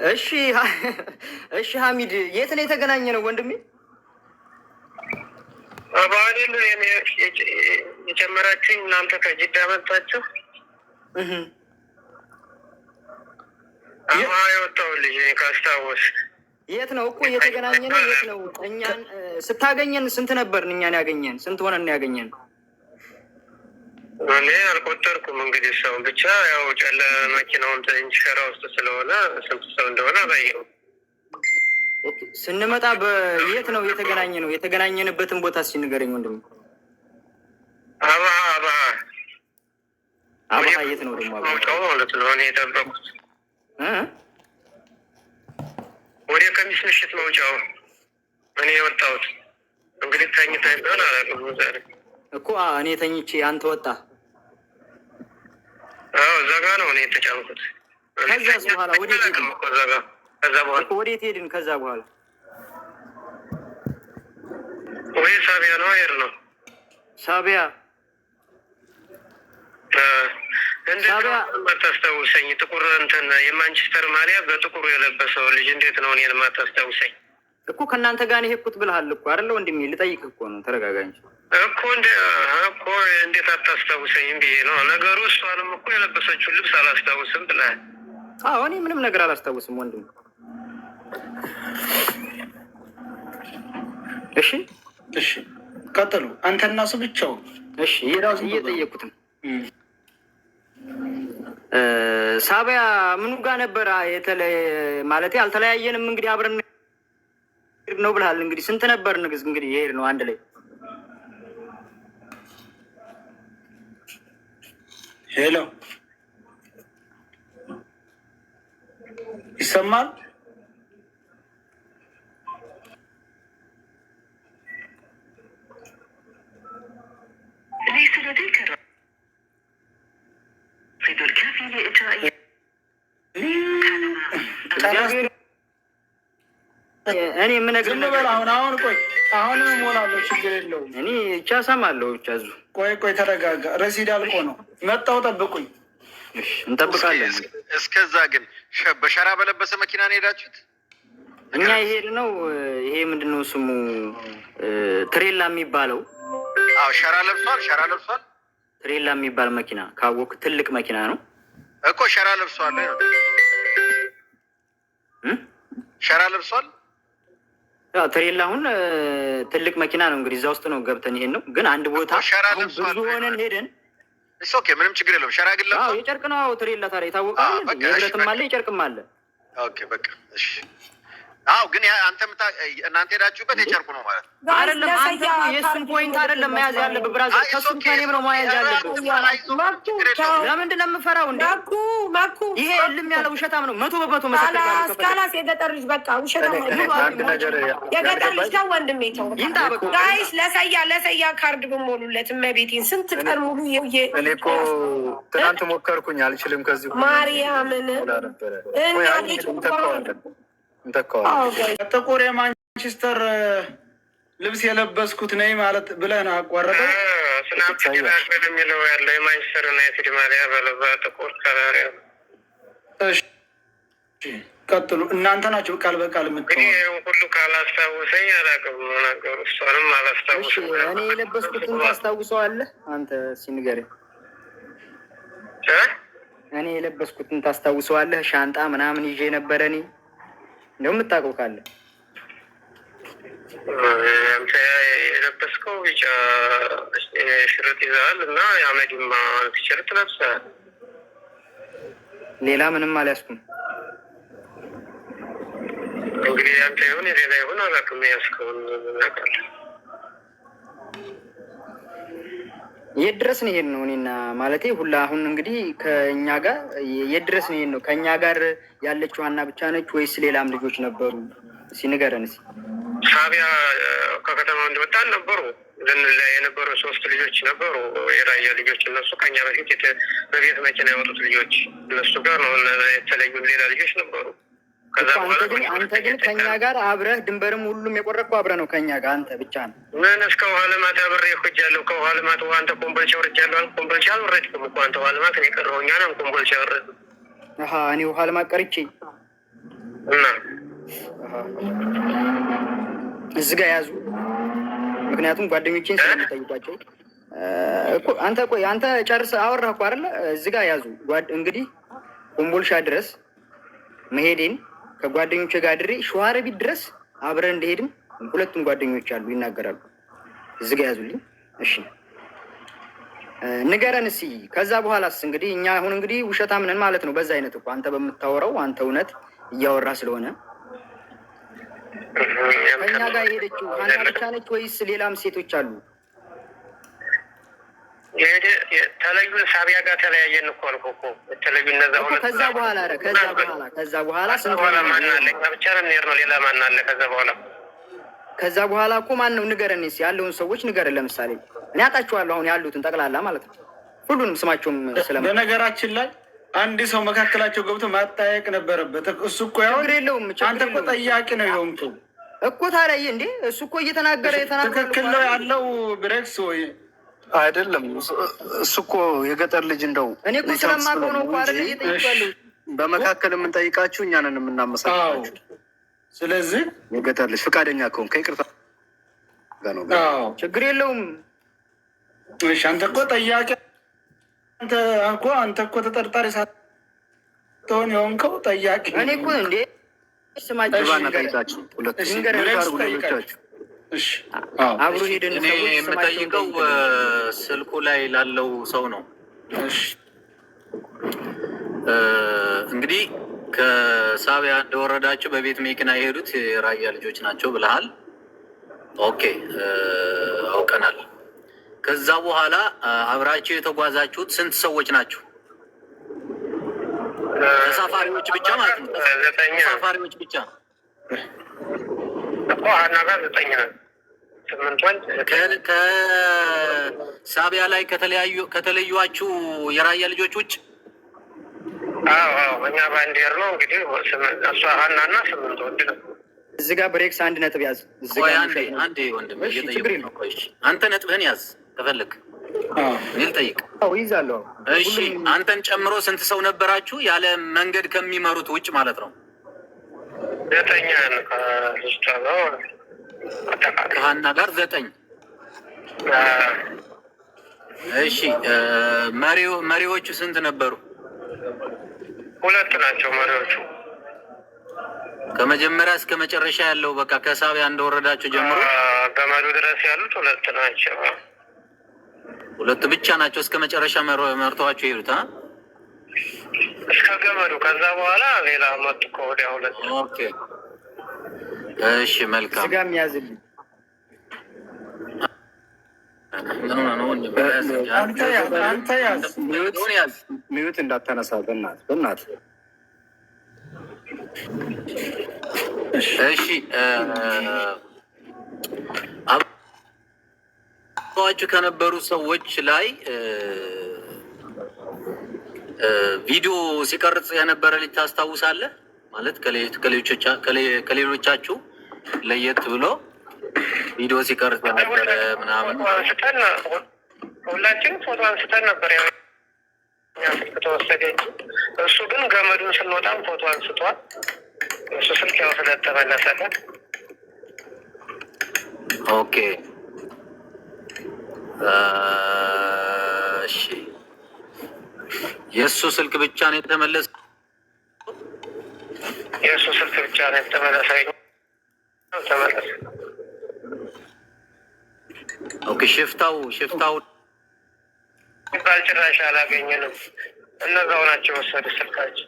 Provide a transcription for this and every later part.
እሺ እሺ፣ ሐሚድ የት ነው የተገናኘ ነው ወንድሜ? ባህሌን የጨመራችሁኝ እናንተ ከጅዳ መጣችሁ። የወጣው ልጅ ካስታወስ የት ነው እኮ እየተገናኘ ነው? የት ነው? እኛን ስታገኘን ስንት ነበርን? እኛን ያገኘን ስንት ሆነን ያገኘን? እኔ አልቆጠርኩም። እንግዲህ ሰው ብቻ ያው ጨለ መኪናውን ሸራ ውስጥ ስለሆነ ስንት ሰው እንደሆነ አላየሁም። ስንመጣ በየት ነው የተገናኘ ነው? የተገናኘንበትን ቦታ እስኪ ንገረኝ ወንድም። አብሃ የት ነው ደግሞ? መውጫው ማለት ነው። እኔ የጠበቁት ወደ ከሚስ ምሽት መውጫው እኔ የወጣሁት እንግዲህ ተኝታ ይባል አላውቅም። ዛሬ እኮ እኔ ተኝቼ አንተ ወጣ። እዛ ጋ ነው እኔ የተጫንኩት። ከዛስ በኋላ ወዴት ሄድን? ከዛ በኋላ ወዴት ሄድን? ከዛ በኋላ ወይ ሳቢያ ነው አየር ነው ሳቢያ ማታስታውሰኝ? ጥቁር እንትን የማንቸስተር ማሊያ በጥቁሩ የለበሰው ልጅ እንዴት ነው እኔን ማታስታውሰኝ? እኮ ከእናንተ ጋር ነው የሄድኩት ብለሃል እኮ አይደለ ወንድሜ? ልጠይቅህ እኮ ነው። ተረጋጋኝ እኮ እኮ እንዴት አታስታውሰኝም ብዬ ነው ነገሩ። እሷንም እኮ የለበሰችውን ልብስ አላስታውስም ብለሃል። አዎ እኔ ምንም ነገር አላስታውስም ወንድሜ። እሺ እሺ፣ ቀጥሉ። አንተና እሱ ብቻው። እሺ እየጠየኩት ነው። ሳቢያ ምኑ ጋር ነበረ? ማለት አልተለያየንም። እንግዲህ አብረን ነው ብለሃል። እንግዲህ ስንት ነበር ንግስ? እንግዲህ ይሄድ ነው አንድ ላይ። ሄሎ ይሰማል? እኔ የምነግርህ ነገር አሁን ቆይ፣ አሁን እሞላለሁ፣ ችግር የለውም። እኔ ብቻ እሰማለሁ። ብቻ እዚሁ ቆይ፣ ተረጋጋ። ረሲድ አልቆ ነው መጣሁ፣ ጠብቁኝ። እንጠብቃለን። እስከዛ ግን በሸራ በለበሰ መኪና ነው ሄዳችሁት? እኛ የሄድነው ይሄ ምንድን ነው ስሙ? ትሬላ የሚባለው። አዎ ሸራ ለብሷል። ትሬላ የሚባል መኪና ካወቅ ትልቅ መኪና ነው እኮ። ሸራ ለብሷል። ሸራ ለብሷል። ትሬላ አሁን ትልቅ መኪና ነው እንግዲህ፣ እዛ ውስጥ ነው ገብተን ይሄን ነው። ግን አንድ ቦታ ብዙ ሆነን ሄደን ኦኬ፣ ምንም ችግር የለውም። ሸራ ግን ለብሷል። የጨርቅ ነው ትሬላ። ታዲያ የታወቀ የብረትም አለ የጨርቅም አለ። ኦኬ በቃ እሺ። አዎ ግን እናንተ ሄዳችሁበት የጨርቁ ነው ማለት ነው አይደለም? አንተ የእሱን ፖይንት አይደለም መያዝ ያለብህ ብራዘር፣ ከእሱም ከእኔም ነው መያዝ ያለብህ። ለምንድን ነው የምፈራው እንዴ? ይሄ እልም ያለ ውሸታም ነው። 100% መሰከር ካላስ የገጠር ልጅ በቃ ውሸታም የገጠር ልጅ ነው ወንድሜ። ተው ጋይስ፣ ለሰያ ካርድ ብሞሉለት እመቤቴን ስንት ቀን ሙሉ እኔ እኮ ትናንት ሞከርኩኝ፣ አልችልም። ከዚህ ማርያምን ጥቁር የማንቸስተር ልብስ የለበስኩት ነኝ ማለት ብለህ ነው አቋረጠው። ስናፕ የሚለው ያለው የማንቸስተር ዩናይትድ ማሊያ በለባ ጥቁር ከለር። እሺ ቀጥሉ። እናንተ ናቸው ቃል በቃል እንግዲህ ሁሉ ካላስታውሰኝ አላውቅም ነገሩ። እሷንም አላስታውስም። እኔ የለበስኩትን ታስታውሰዋለህ አንተ? ሲንገርህ እኔ የለበስኩትን ታስታውሰዋለህ? ሻንጣ ምናምን ይዤ ነበረ እኔ እንደው የምታውቀው ካለ። አንተ የለበስከው ቢጫ ሽርጥ ይዘሃል እና የአመዲማ ቲሸርት ለብሰሃል። ሌላ ምንም አልያዝኩም። እንግዲህ አንተ ይሁን የሌላ ይሁን አላውቅም። ያዝከውን እናውቃለን። የት ድረስ ነው ይሄን ነው? እኔና ማለቴ ሁላ አሁን እንግዲህ ከእኛ ጋር የት ድረስ ነው ይሄን ነው? ከእኛ ጋር ያለችው ሀና ብቻ ነች ወይስ ሌላም ልጆች ነበሩ? እስኪ ንገረን። ሳቢያ ከከተማው እንደወጣን ነበሩ ላይ የነበሩ 3 ልጆች ነበሩ፣ የራያ ልጆች። እነሱ ከኛ በፊት በቤት መኪና ያወጡት ልጆች እነሱ ጋር ነው የተለዩን። ሌላ ልጆች ነበሩ። አንተ ግን ከኛ ጋር አብረህ ድንበርም ሁሉም የቆረጥከው አብረህ ነው ከኛ ጋር። አንተ ብቻ ነው ምን እስከ ውሃ ልማት አብሬ ሄጃለሁ። ከውሃ ልማት አንተ ኮምቦልቻ ወርጃለሁ። ኮምቦልቻ አልወረድክም እኮ አንተ ውሃ ልማት ነው የቀረው። እኛ ነን ኮምቦልቻ ወረድ። እኔ ውሃ ለማቀርቼ እና እዚህ ጋር ያዙ። ምክንያቱም ጓደኞቼን ስለሚጠይቋቸው እኮ አንተ ጨርሰህ አወራህ እኮ አይደለ? እዚህ ጋር ያዙ። እንግዲህ ኮምቦልሻ ድረስ መሄዴን ከጓደኞቼ ጋር ድሬ ሸዋሮቢት ድረስ አብረን እንደሄድን ሁለቱም ጓደኞች አሉ ይናገራሉ። እዚህ ጋር ያዙልኝ። እሺ ንገረን እስኪ። ከዛ በኋላስ እንግዲህ እኛ አሁን እንግዲህ ውሸታም ነን ማለት ነው። በዛ አይነት እኮ አንተ በምታወራው አንተ እውነት እያወራ ስለሆነ ከእኛ ጋር የሄደችው ሀና ብቻ ነች ወይስ ሌላም ሴቶች አሉ? ተለዩን ሳቢያ ጋር ተለያየን እኮ አልኩህ እኮ የተለዩ እነዛ ሁለት። ከዛ በኋላ ስንት በኋላ ማን አለ? ብቻ ነው የምንሄድ ነው። ሌላ ማን አለ? ከዛ በኋላ እኮ ማን ነው? ንገረን እስኪ ያለውን ሰዎች ንገረን። ለምሳሌ እኔ አውቃቸዋለሁ አሁን ያሉትን ጠቅላላ ማለት ነው። ሁሉንም ስማቸውም በነገራችን ላይ አንድ ሰው መካከላቸው ገብቶ ማጠያየቅ ነበረበት። እሱ እኮ ያው የለውም። አንተ እኮ ጠያቂ ነው የሆንከው እኮ ታዲያ እንዴ እሱ እኮ እየተናገረ ትክክል ነው ያለው ብሬክስ ወይ አይደለም? እሱ እኮ የገጠር ልጅ እንደው እኔ እኮ ስለማውቀው ነው እኮ አይደል እየጠየቃለሁ። በመካከል የምንጠይቃችሁ እኛንን የምናመሳቸው። ስለዚህ የገጠር ልጅ ፈቃደኛ ከሆን ከይቅርታ ነው ችግር የለውም። እሺ አንተ እኮ ጠያቂ አንተ እኮ ተጠርጣሪ ሳትሆን የሆንከው ጠያቂ። እኔ እኮ እንዴ ስማቸው ጠይቃችሁ አብሮ ሄደን እኔ የምጠይቀው ስልኩ ላይ ላለው ሰው ነው። እንግዲህ ከሳቢያ እንደወረዳችሁ በቤት መኪና የሄዱት የራያ ልጆች ናቸው ብለሃል። ኦኬ አውቀናል። ከዛ በኋላ አብራችሁ የተጓዛችሁት ስንት ሰዎች ናችሁ? ተሳፋሪዎች ብቻ ማለት ነው። ተሳፋሪዎች ብቻ እኮ ሀና ጋር 9 ነን። 8 ወንድ ከሳቢያ ላይ ከተለዩዋችሁ የራያ ልጆች ውጭ? አዎ እኛ ባንዲር ነው እንግዲህ እሷ ሀና እና 8 ወንድ ነው። እዚህ ጋር ብሬክስ 1 ነጥብ ያዝ። አንዴ ወንድም አንተ ነጥብህን ያዝ ከፈለግ እኔ ልጠይቅ። ይዛለሁ። እሺ አንተን ጨምሮ ስንት ሰው ነበራችሁ? ያለ መንገድ ከሚመሩት ውጭ ማለት ነው። 9 ከልጅቷ ጋር ከሀና ጋር 9። እሺ መሪዎቹ ስንት ነበሩ? 2 ናቸው መሪዎቹ። ከመጀመሪያ እስከ መጨረሻ ያለው በቃ ከሳቢያ እንደወረዳችሁ ጀምሮ ገመዱ ድረስ ያሉት 2 ናቸው። 2 ብቻ ናቸው እስከ መጨረሻ መርተዋችሁ የሄዱት? እስከ ገመዱ። ከዛ በኋላ ሌላ መጡ ከወዲያ 2። ኦኬ እሺ መልካም። ስጋም ያዝልኝ። አንተ ያዝ ሚዩት እንዳታነሳ በእናትህ። እሺ አብረዋችሁ ከነበሩ ሰዎች ላይ ቪዲዮ ሲቀርጽ የነበረ ልጅ ታስታውሳለህ? ማለት ከሌሎቻችሁ ለየት ብሎ ቪዲዮ ሲቀርጽ የነበረ ምናምን ሁላችን ፎቶ አንስተን ነበር። ስልክ ተወሰደ እንጂ እሱ ግን ገመዱን ስንወጣም ፎቶ አንስቷል። እሱ ስልክ ያው ስለተመለሰለት። ኦኬ እሺ የእሱ ስልክ ብቻ ነው የተመለሰ? የእሱ ስልክ ብቻ ነው የተመለሰ። ተመለሰ። ኦኬ ሽፍታው ባልጭራሽ አላገኘንም። እነዛው ናቸው ወሰዱ ስልካቸው።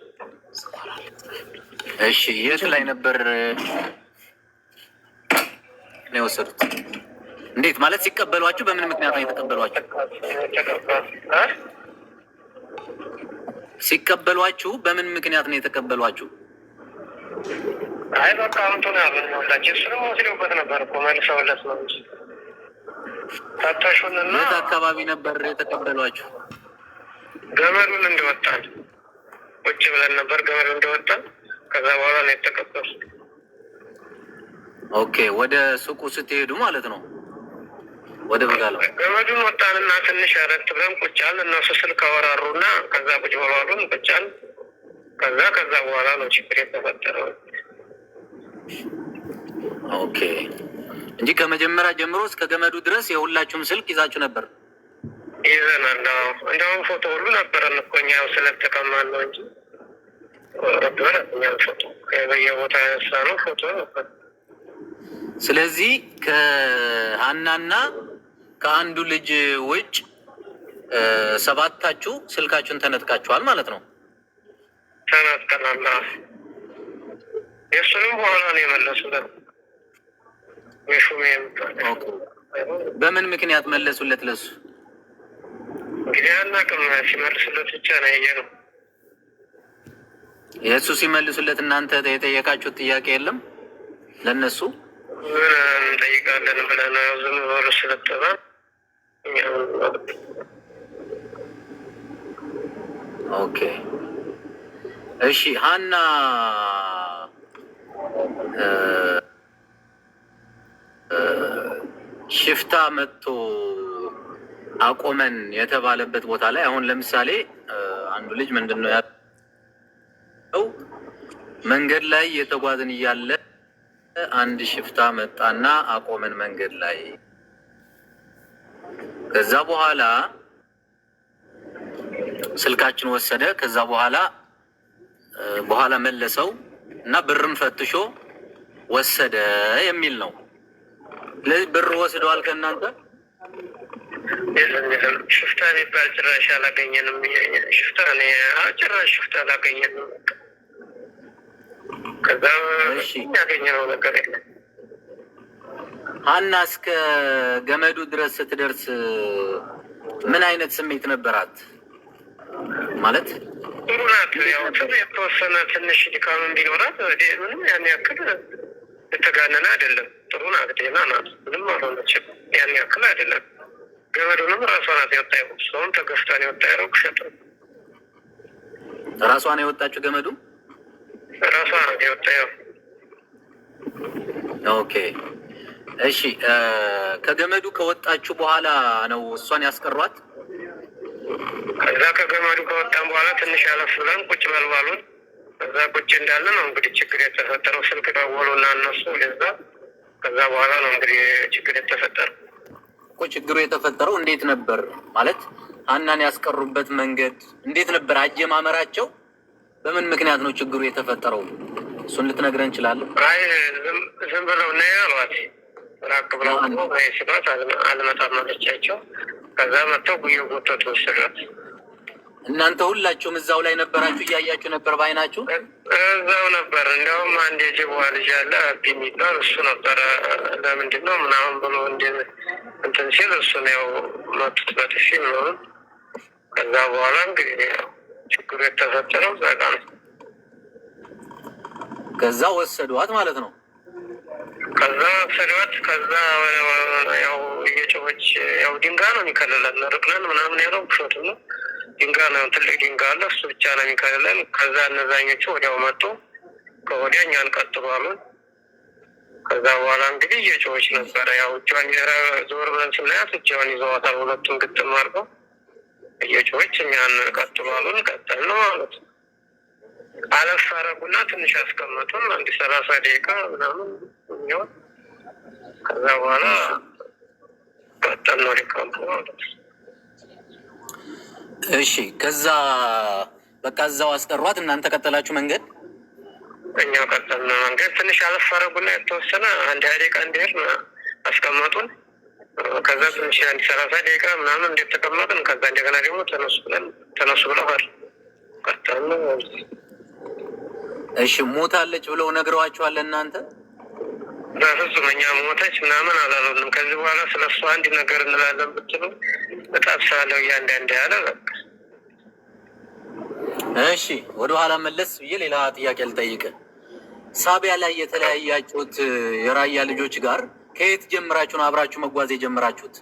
እሺ የት ላይ ነበር ነው የወሰዱት? እንዴት ማለት ሲቀበሏችሁ በምን ምክንያት ነው የተቀበሏችሁ? ሲቀበሏችሁ በምን ምክንያት ነው የተቀበሏችሁ? አይ በቃ አሁን ያሉን ሁላችን እሱንም ወስደውበት ነበር እኮ መልሰውለት ነው እንጂ ታታሹንና። የት አካባቢ ነበር የተቀበሏችሁ? ገመዱን እንደወጣን ቁጭ ብለን ነበር። ገመዱ እንደወጣን ከዛ በኋላ ነው የተቀበሉ። ኦኬ ወደ ሱቁ ስትሄዱ ማለት ነው? ወደ በጋለው ገመዱን ወጣንና ትንሽ ረት ብለን ቁጭ አልን። እነሱ ስልክ አወራሩና ከዛ ቁጭ በሏሉን ቁጭ አልን። ከዛ በኋላ ነው ችግር የተፈጠረው። ኦኬ እንጂ ከመጀመሪያ ጀምሮ እስከ ገመዱ ድረስ የሁላችሁም ስልክ ይዛችሁ ነበር? ይዘናል። እንደውም ፎቶ ሁሉ ነበረን እኮ እኛ ስለተቀማን ነው እንጂ ነበረ እኛም ፎቶ በየቦታ ያነሳ ነው ፎቶ ነበር። ስለዚህ ከሀናና ከአንዱ ልጅ ውጭ ሰባታችሁ ስልካችሁን ተነጥቃችኋል ማለት ነው? ተነጥቀናል። የእሱንም በኋላ ነው የመለሱለት። የሹሜ በምን ምክንያት መለሱለት? ለሱ እንግዲህ አናውቅም። ሲመልሱለት ብቻ ነው ያየነው። የእሱ ሲመልሱለት እናንተ የጠየቃችሁት ጥያቄ የለም? ለእነሱ ምን እንጠይቃለን ብለን ነው ዝም በሉ ስለተባል። ኦኬ እሺ። ሀና ሽፍታ መጥቶ አቆመን የተባለበት ቦታ ላይ አሁን ለምሳሌ አንዱ ልጅ ምንድን ነው ያለው? መንገድ ላይ የተጓዝን እያለ አንድ ሽፍታ መጣና አቆመን መንገድ ላይ። ከዛ ስልካችን ወሰደ። ከዛ በኋላ መለሰው እና ብርም ፈትሾ ወሰደ የሚል ነው። ስለዚህ ብር ወስደዋል ከእናንተ? ሽፍታ የሚባል ጭራሽ አላገኘንም። ጭራሽ ሽፍታ አላገኘንም። ከዛ ያገኘነው ነገር የለም። ሀና እስከ ገመዱ ድረስ ስትደርስ ምን አይነት ስሜት ነበራት? ማለት ጥሩ ናት። ያው የተወሰነ ትንሽ ድካም ቢኖራት ምንም ያን ያክል የተጋነነ አይደለም። ጥሩ ናት፣ ጤና ናት። ምንም አልሆነችም። ያን ያክል አይደለም። ገመዱንም ራሷ ናት የወጣው። ሰውን ተገፍታን የወጣ ያለው ክሸጥ ራሷ ነው የወጣችው። ገመዱ ራሷ ናት የወጣው። ኦኬ እሺ። ከገመዱ ከወጣችሁ በኋላ ነው እሷን ያስቀሯት? ከዛ ከገመዱ ከወጣን በኋላ ትንሽ ያለፍ ብለን ቁጭ በልባሉን። ከዛ ቁጭ እንዳለ ነው እንግዲህ ችግር የተፈጠረው። ስልክ ደወሉና እነሱ ለዛ። ከዛ በኋላ ነው እንግዲህ ችግር የተፈጠረው። ችግሩ የተፈጠረው እንዴት ነበር? ማለት ሀናን ያስቀሩበት መንገድ እንዴት ነበር? አጀማመራቸው በምን ምክንያት ነው ችግሩ የተፈጠረው? እሱን ልትነግረን እንችላለን? አይ ዝም ብለው ነው ያሏት። ራቅ ብለው ሲሏት አልመጣም አለቻቸው። ከዛ መጥተው ጉዮ ጎተቱ ወሰዷት። እናንተ ሁላችሁም እዛው ላይ ነበራችሁ? እያያችሁ ነበር ባይናችሁ? እዛው ነበር። እንዲያውም አንድ የጅቦዋ ልጅ አለ አቢ የሚባል እሱ ነበረ። ለምንድን ነው ምናምን ብሎ እንትን ሲል እሱን ያው መቱት በጥፊ ምናምን። ከዛ በኋላ እንግዲህ ችግሩ የተፈጠረው እዛ ጋ ነው። ከዛ ወሰዷት ማለት ነው? ከዛ ወሰዷት። ከዛ ያው እየጮኸች ያው ድንጋይ ነው የሚከልለን ርቅለን ምናምን ያለው ብሾት ነው። ድንጋይ ነው፣ ትልቅ ድንጋይ አለ። እሱ ብቻ ነው የሚከልለን። ከዛ እነዛኞቹ ወዲያው መጡ። ከወዲያ እኛን ቀጥሉ አሉን። ከዛ በኋላ እንግዲህ እየጮኸች ነበረ። ያው እጇን ዞር ብለን ስናያት እጇን ይዘዋታል። ሁለቱን ግጥም አድርገው እየጮኸች እኛን ቀጥሉ አሉን። ቀጠል ነው ማለት ነው። አለፍ አደረጉና ትንሽ አስቀመጡን። 30 ደቂቃ ምናምን የሚሆን። ከዛ በኋላ ቀጠል ነው ሊካምpu ማለት ነው። እሺ ከዛ በቃ እዛው አስቀሯት። እናንተ ቀጠላችሁ መንገድ? እኛ ቀጠልን መንገድ። ትንሽ አለፍ አደረጉና የተወሰነ 1 ደቂቃ እንዲሄድ አስቀመጡን። ከዛ ትንሽ 30 ደቂቃ ምናምን እንዴት ተቀመጥን። ከዛ እንደገና ደግሞ ተነሱ ብለው ቀጠል ነው። እሺ ሞታለች ብለው ነግረዋችኋል እናንተ? በፍጹም እኛ ሞተች ምናምን አላሉንም። ከዚህ በኋላ ስለ እሱ አንድ ነገር እንላለን ብትሉ በጣም ሳለው እያንዳንድ ያለ በቃ። እሺ ወደኋላ መለስ ብዬ ሌላ ጥያቄ ልጠይቅ። ሳቢያ ላይ የተለያያችሁት የራያ ልጆች ጋር ከየት ጀምራችሁ ነው አብራችሁ መጓዝ የጀመራችሁት?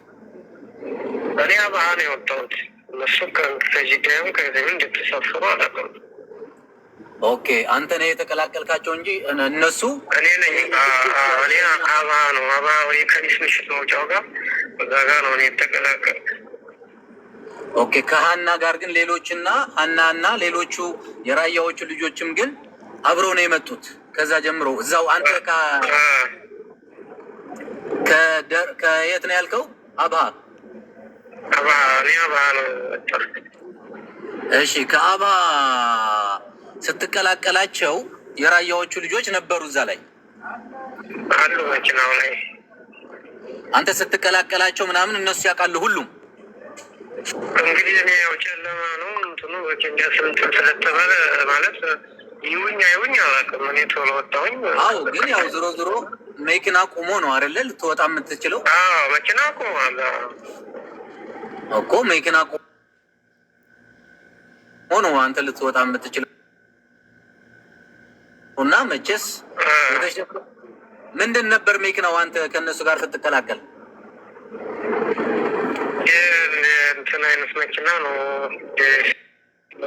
እኔ አብሃ ነው የወጣሁት። እነሱ ከጂዳም ከዚህም እንደተሳፈሩ አላውቅም። ኦኬ አንተ ነህ የተቀላቀልካቸው እንጂ እነሱ? እኔ ነኝ። እኔ አባ ነው ወይ ከሚስ ምሽት መውጫው ጋር እዛ ጋር ነው እኔ የተቀላቀል። ኦኬ። ከሀና ጋር ግን ሌሎችና ሀናና ሌሎቹ የራያዎቹ ልጆችም ግን አብረው ነው የመጡት። ከዛ ጀምሮ እዛው አንተ ከየት ነው ያልከው? አብሃ ነው። እሺ፣ ከአብሃ ስትቀላቀላቸው የራያዎቹ ልጆች ነበሩ እዛ ላይ አሉ መኪናው ላይ። አንተ ስትቀላቀላቸው ምናምን እነሱ ያውቃሉ ሁሉም። እንግዲህ እኔ ያው ጨለማ ነው እንትኑ በኬንያ ስለተባለ ማለት ይውኝ አይውኝ አላውቅም። እኔ ቶሎ ወጣሁኝ። አዎ፣ ግን ያው ዞሮ ዞሮ መኪና ቁሞ ነው አይደለ ልትወጣ የምትችለው? አዎ፣ መኪና ቁሟል እኮ መኪና ቁሞ ነው አንተ ልትወጣ የምትችለው። እና መቼስ ምንድን ነበር መኪናው አንተ ከእነሱ ጋር ስትቀላቀል? እንትን አይነት መኪና ነው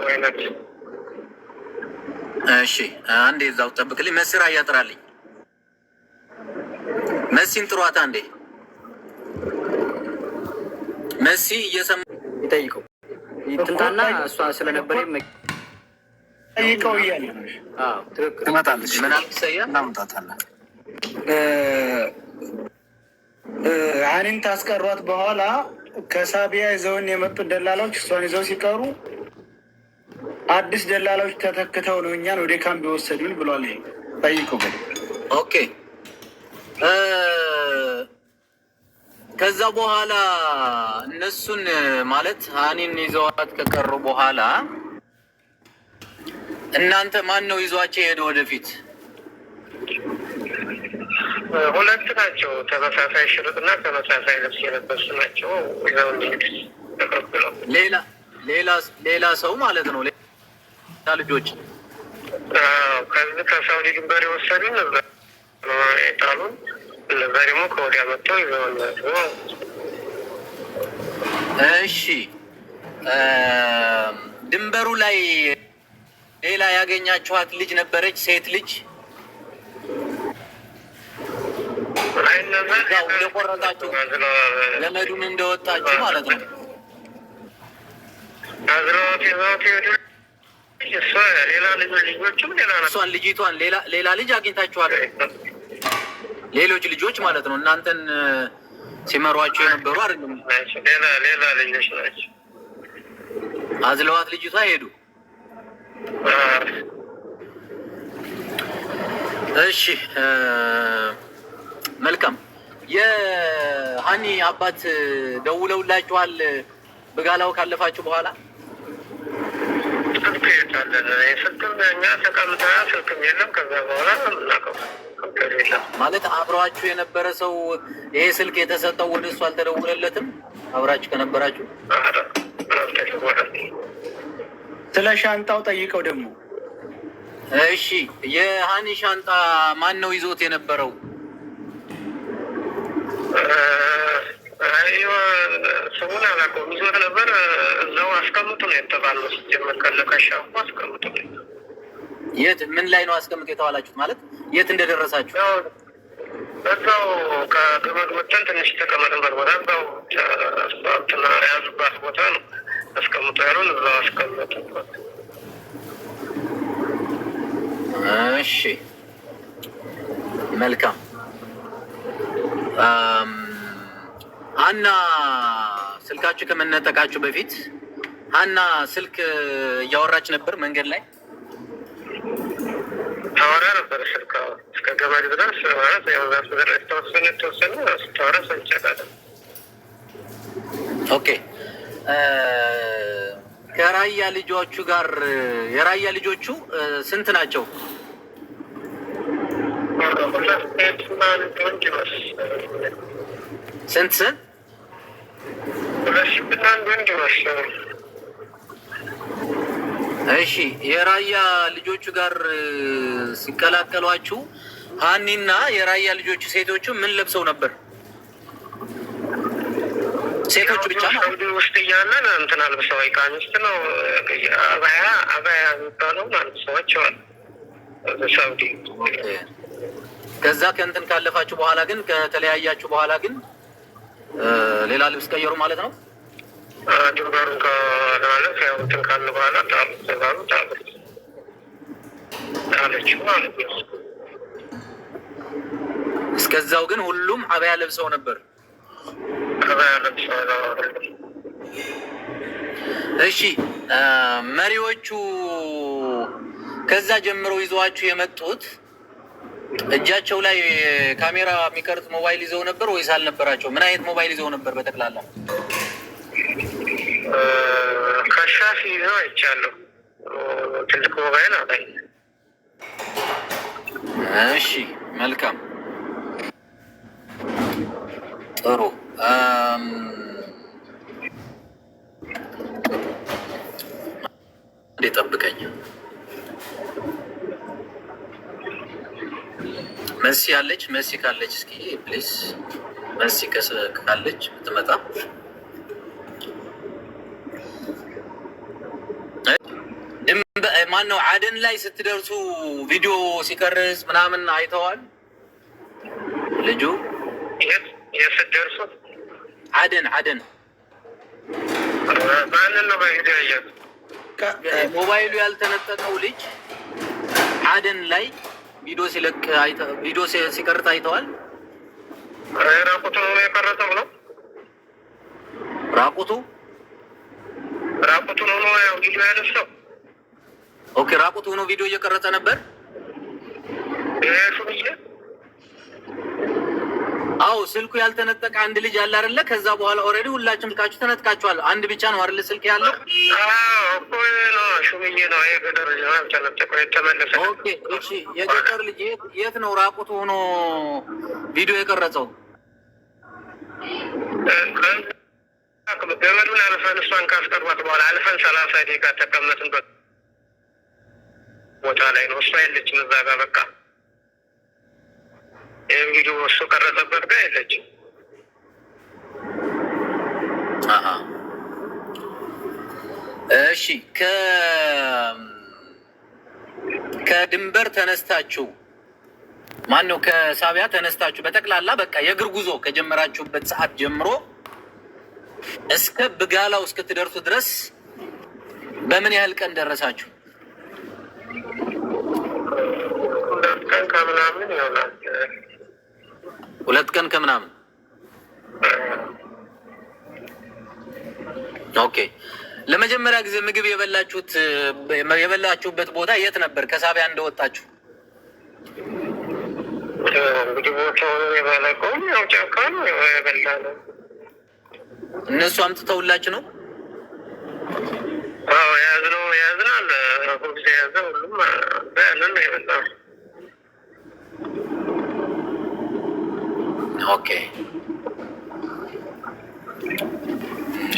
አይነት። እሺ፣ አንዴ እዛው ጠብቅልኝ። መስራ እያጥራልኝ መሲን ጥሯታ አንዴ። መሲ እየሰማ ይጠይቀው ትምጣና እሷ ስለነበረ ጠይቀው እያለ ትክክል ትመጣለች። ምን አልሰያ እናምጣታለን። ሀኒን ታስቀሯት በኋላ ከሳቢያ ይዘውን የመጡት ደላላዎች እሷን ይዘው ሲቀሩ አዲስ ደላላዎች ተተክተው ነው እኛን ወደ ካምፕ የወሰዱን ብሏል። ጠይቀው። ኦኬ። ከዛ በኋላ እነሱን ማለት ሀኒን ይዘዋት ከቀሩ በኋላ እናንተ ማን ነው ይዟቸው የሄደ ወደፊት? ሁለት ናቸው። ተመሳሳይ ሽርጥና ተመሳሳይ ልብስ የለበሱ ናቸው። ይዘው እንዲሄድ ተቀብለው ሌላ ሰው ማለት ነው። ሌላ ልጆች ከዚህ ከሳውዲ ድንበር የወሰዱን ጣሉን። እነዛ ደግሞ ከወዲያ መጥተው ይዘውነት። እሺ፣ ድንበሩ ላይ ሌላ ያገኛችኋት ልጅ ነበረች? ሴት ልጅ እንደቆረጣችሁ ለመዱን እንደወጣችሁ ማለት ነው። እሷን ልጅቷን ሌላ ልጅ አግኝታችኋል? ሌሎች ልጆች ማለት ነው። እናንተን ሲመሯቸው የነበሩ አይደለም? ሌላ ልጆች ናቸው። አዝለዋት ልጅቷ ሄዱ። እሺ፣ መልካም። የሀኒ አባት ደውለውላችኋል? በጋላው ካለፋችሁ በኋላ ስልክ የታለን? ስልክም እኛ ተቀምጠ ስልክም የለም። ከዛ በኋላ ምናቀው ማለት አብረዋችሁ የነበረ ሰው ይሄ ስልክ የተሰጠው ወደ እሱ አልተደውለለትም? አብራችሁ ከነበራችሁ ስለ ሻንጣው ጠይቀው ደግሞ። እሺ፣ የሀኒ ሻንጣ ማን ነው ይዞት የነበረው? ስሙን አላውቀውም። ይዞት ነበር። እዛው አስቀምጡ ነው የተባለው። ሲጀመር ከለከሻ አስቀምጡ ነው። የት ምን ላይ ነው አስቀምጡ የተባላችሁት? ማለት የት እንደደረሳችሁ? እዛው ከግመድ ወጥተን ትንሽ የተቀመጥንበት ቦታ እዛው ትና የያዙባት ቦታ ነው አስቀምጡ ያሉን። እዛው አስቀምጡበት። እሺ፣ መልካም። ሀና ስልካችሁ ከመነጠቃችሁ በፊት ሀና ስልክ እያወራች ነበር መንገድ ላይ ታወራ ነበር። ስልክ እስከ ገመድ ድረስ ማለት የተወሰነ ስታወራ ሰንጨቃለ። ኦኬ። ከራያ ልጆቹ ጋር የራያ ልጆቹ ስንት ናቸው? ስንት? እሺ፣ የራያ ልጆቹ ጋር ሲቀላቀሏችሁ ሀኒና የራያ ልጆቹ ሴቶቹ ምን ለብሰው ነበር? ሴቶቹ ብቻ ነው ውስጥ እያለን እንትን አልብሰው ቀሚስ ነው አባያ የሚባለውን አልብሰዋቸዋል ሳውዲ። ከዛ ከእንትን ካለፋችሁ በኋላ ግን ከተለያያችሁ በኋላ ግን ሌላ ልብስ ቀየሩ ማለት ነው? ድንበሩን ከማለት ያው እንትን ካለ በኋላ ጣሉት ተባሉ። ጣለችው ማለት ነው። እስከዛው ግን ሁሉም አብያ ለብሰው ነበር። አብያ ለብሰው ነበር። እሺ መሪዎቹ ከዛ ጀምሮ ይዘዋችሁ የመጡት እጃቸው ላይ ካሜራ የሚቀርጽ ሞባይል ይዘው ነበር ወይስ አልነበራቸው? ምን አይነት ሞባይል ይዘው ነበር በጠቅላላ? ከሻፊ ይዘው አይቻለሁ። ትልቅ ሞባይል አላይ። እሺ መልካም ጥሩ። እንዴ ጠብቀኝ። መሲ አለች? መሲ ካለች እስኪ ፕሊስ፣ መሲ ካለች ብትመጣ። ማነው አደን ላይ ስትደርሱ ቪዲዮ ሲቀርጽ ምናምን አይተዋል? ልጁ የስትደርሱ አደን ማንን ነው በቪዲዮ ያየው? ሞባይሉ ያልተነጠቀው ልጅ አደን ላይ ቪዲዮ ሲቀርጽ አይተዋል? ራቁቱን ሆኖ የቀረጸው ነው። ራቁቱን ሆኖ ያው ቪዲዮ ያነሳው። ኦኬ ራቁቱ ሆኖ ቪዲዮ እየቀረጸ ነበር። አዎ ስልኩ ያልተነጠቀ አንድ ልጅ አለ አይደለ? ከዛ በኋላ ኦልሬዲ ሁላችሁም ስልካችሁ ተነጥቃችኋል። አንድ ብቻ ነው አይደለ ስልክ ያለው? ኦኬ እሺ። የገጠር ልጅ የት ነው ራቁቱ ሆኖ ቪዲዮ የቀረጸው? ገመዱን አልፈን እሷን ካስቀርባት በኋላ አልፈን 30 ደቂቃ ተቀመጥንበት ቦታ ላይ ነው። እሷ የለችም እዛ ጋር። በቃ ይህም ቪዲዮ እሱ ቀረጸበት ጋር የለችም። እሺ ከድንበር ተነስታችሁ ማነው ከሳቢያ ተነስታችሁ በጠቅላላ በቃ የእግር ጉዞ ከጀመራችሁበት ሰዓት ጀምሮ እስከ ብጋላው እስክትደርሱ ድረስ በምን ያህል ቀን ደረሳችሁ? 2 ቀን ከምናምን ይሆናል። 2 ቀን ከምናምን። ኦኬ። ለመጀመሪያ ጊዜ ምግብ የበላችሁበት ቦታ የት ነበር? ከሳቢያ እንደወጣችሁ እንግዲህ ቦታውን የባለቀውም ያው ጫካ ነው የበላ ነው። እነሱ አምጥተውላችሁ ነው? አዎ ያዝናል። ሁሉ የያዘ ሁሉም ያንን ነው የበላው። ኦኬ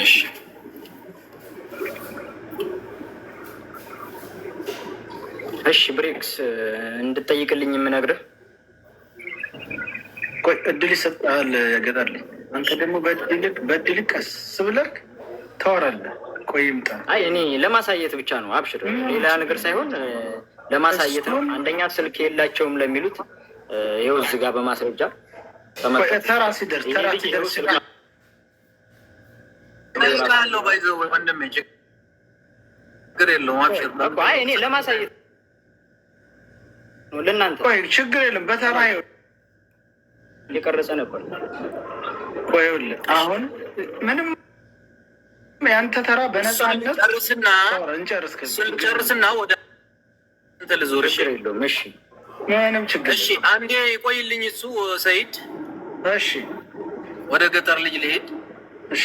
እሺ። እሺ ብሬክስ እንድጠይቅልኝ የምነግርህ ቆይ እድል ይሰጥሃል። ገጠር ላይ አንተ ደግሞ በድልቅ ቀስ ብለህ ታወራለህ። ቆይ ይምጣ። አይ እኔ ለማሳየት ብቻ ነው። አብሽር፣ ሌላ ነገር ሳይሆን ለማሳየት ነው። አንደኛ ስልክ የላቸውም ለሚሉት ይኸው እዚህ ጋር በማስረጃ ተራ ሲደርስ ቃለው ባይዘው ወንድሜ ችግር የለውም። አብሽር። አይ እኔ ለማሳየት ነው ለእናንተ። ቆይ ችግር የለም። በተራ እየቀረጸ ነበር። ቆይ አሁን ምንም ያንተ ተራ በነፃነት ጨርስና ወደ እንትን ልዞር። እሺ የለውም። እሺ ምንም ችግር። እሺ አንዴ ቆይልኝ። እሱ ሰይድ። እሺ ወደ ገጠር ልጅ ልሄድ። እሺ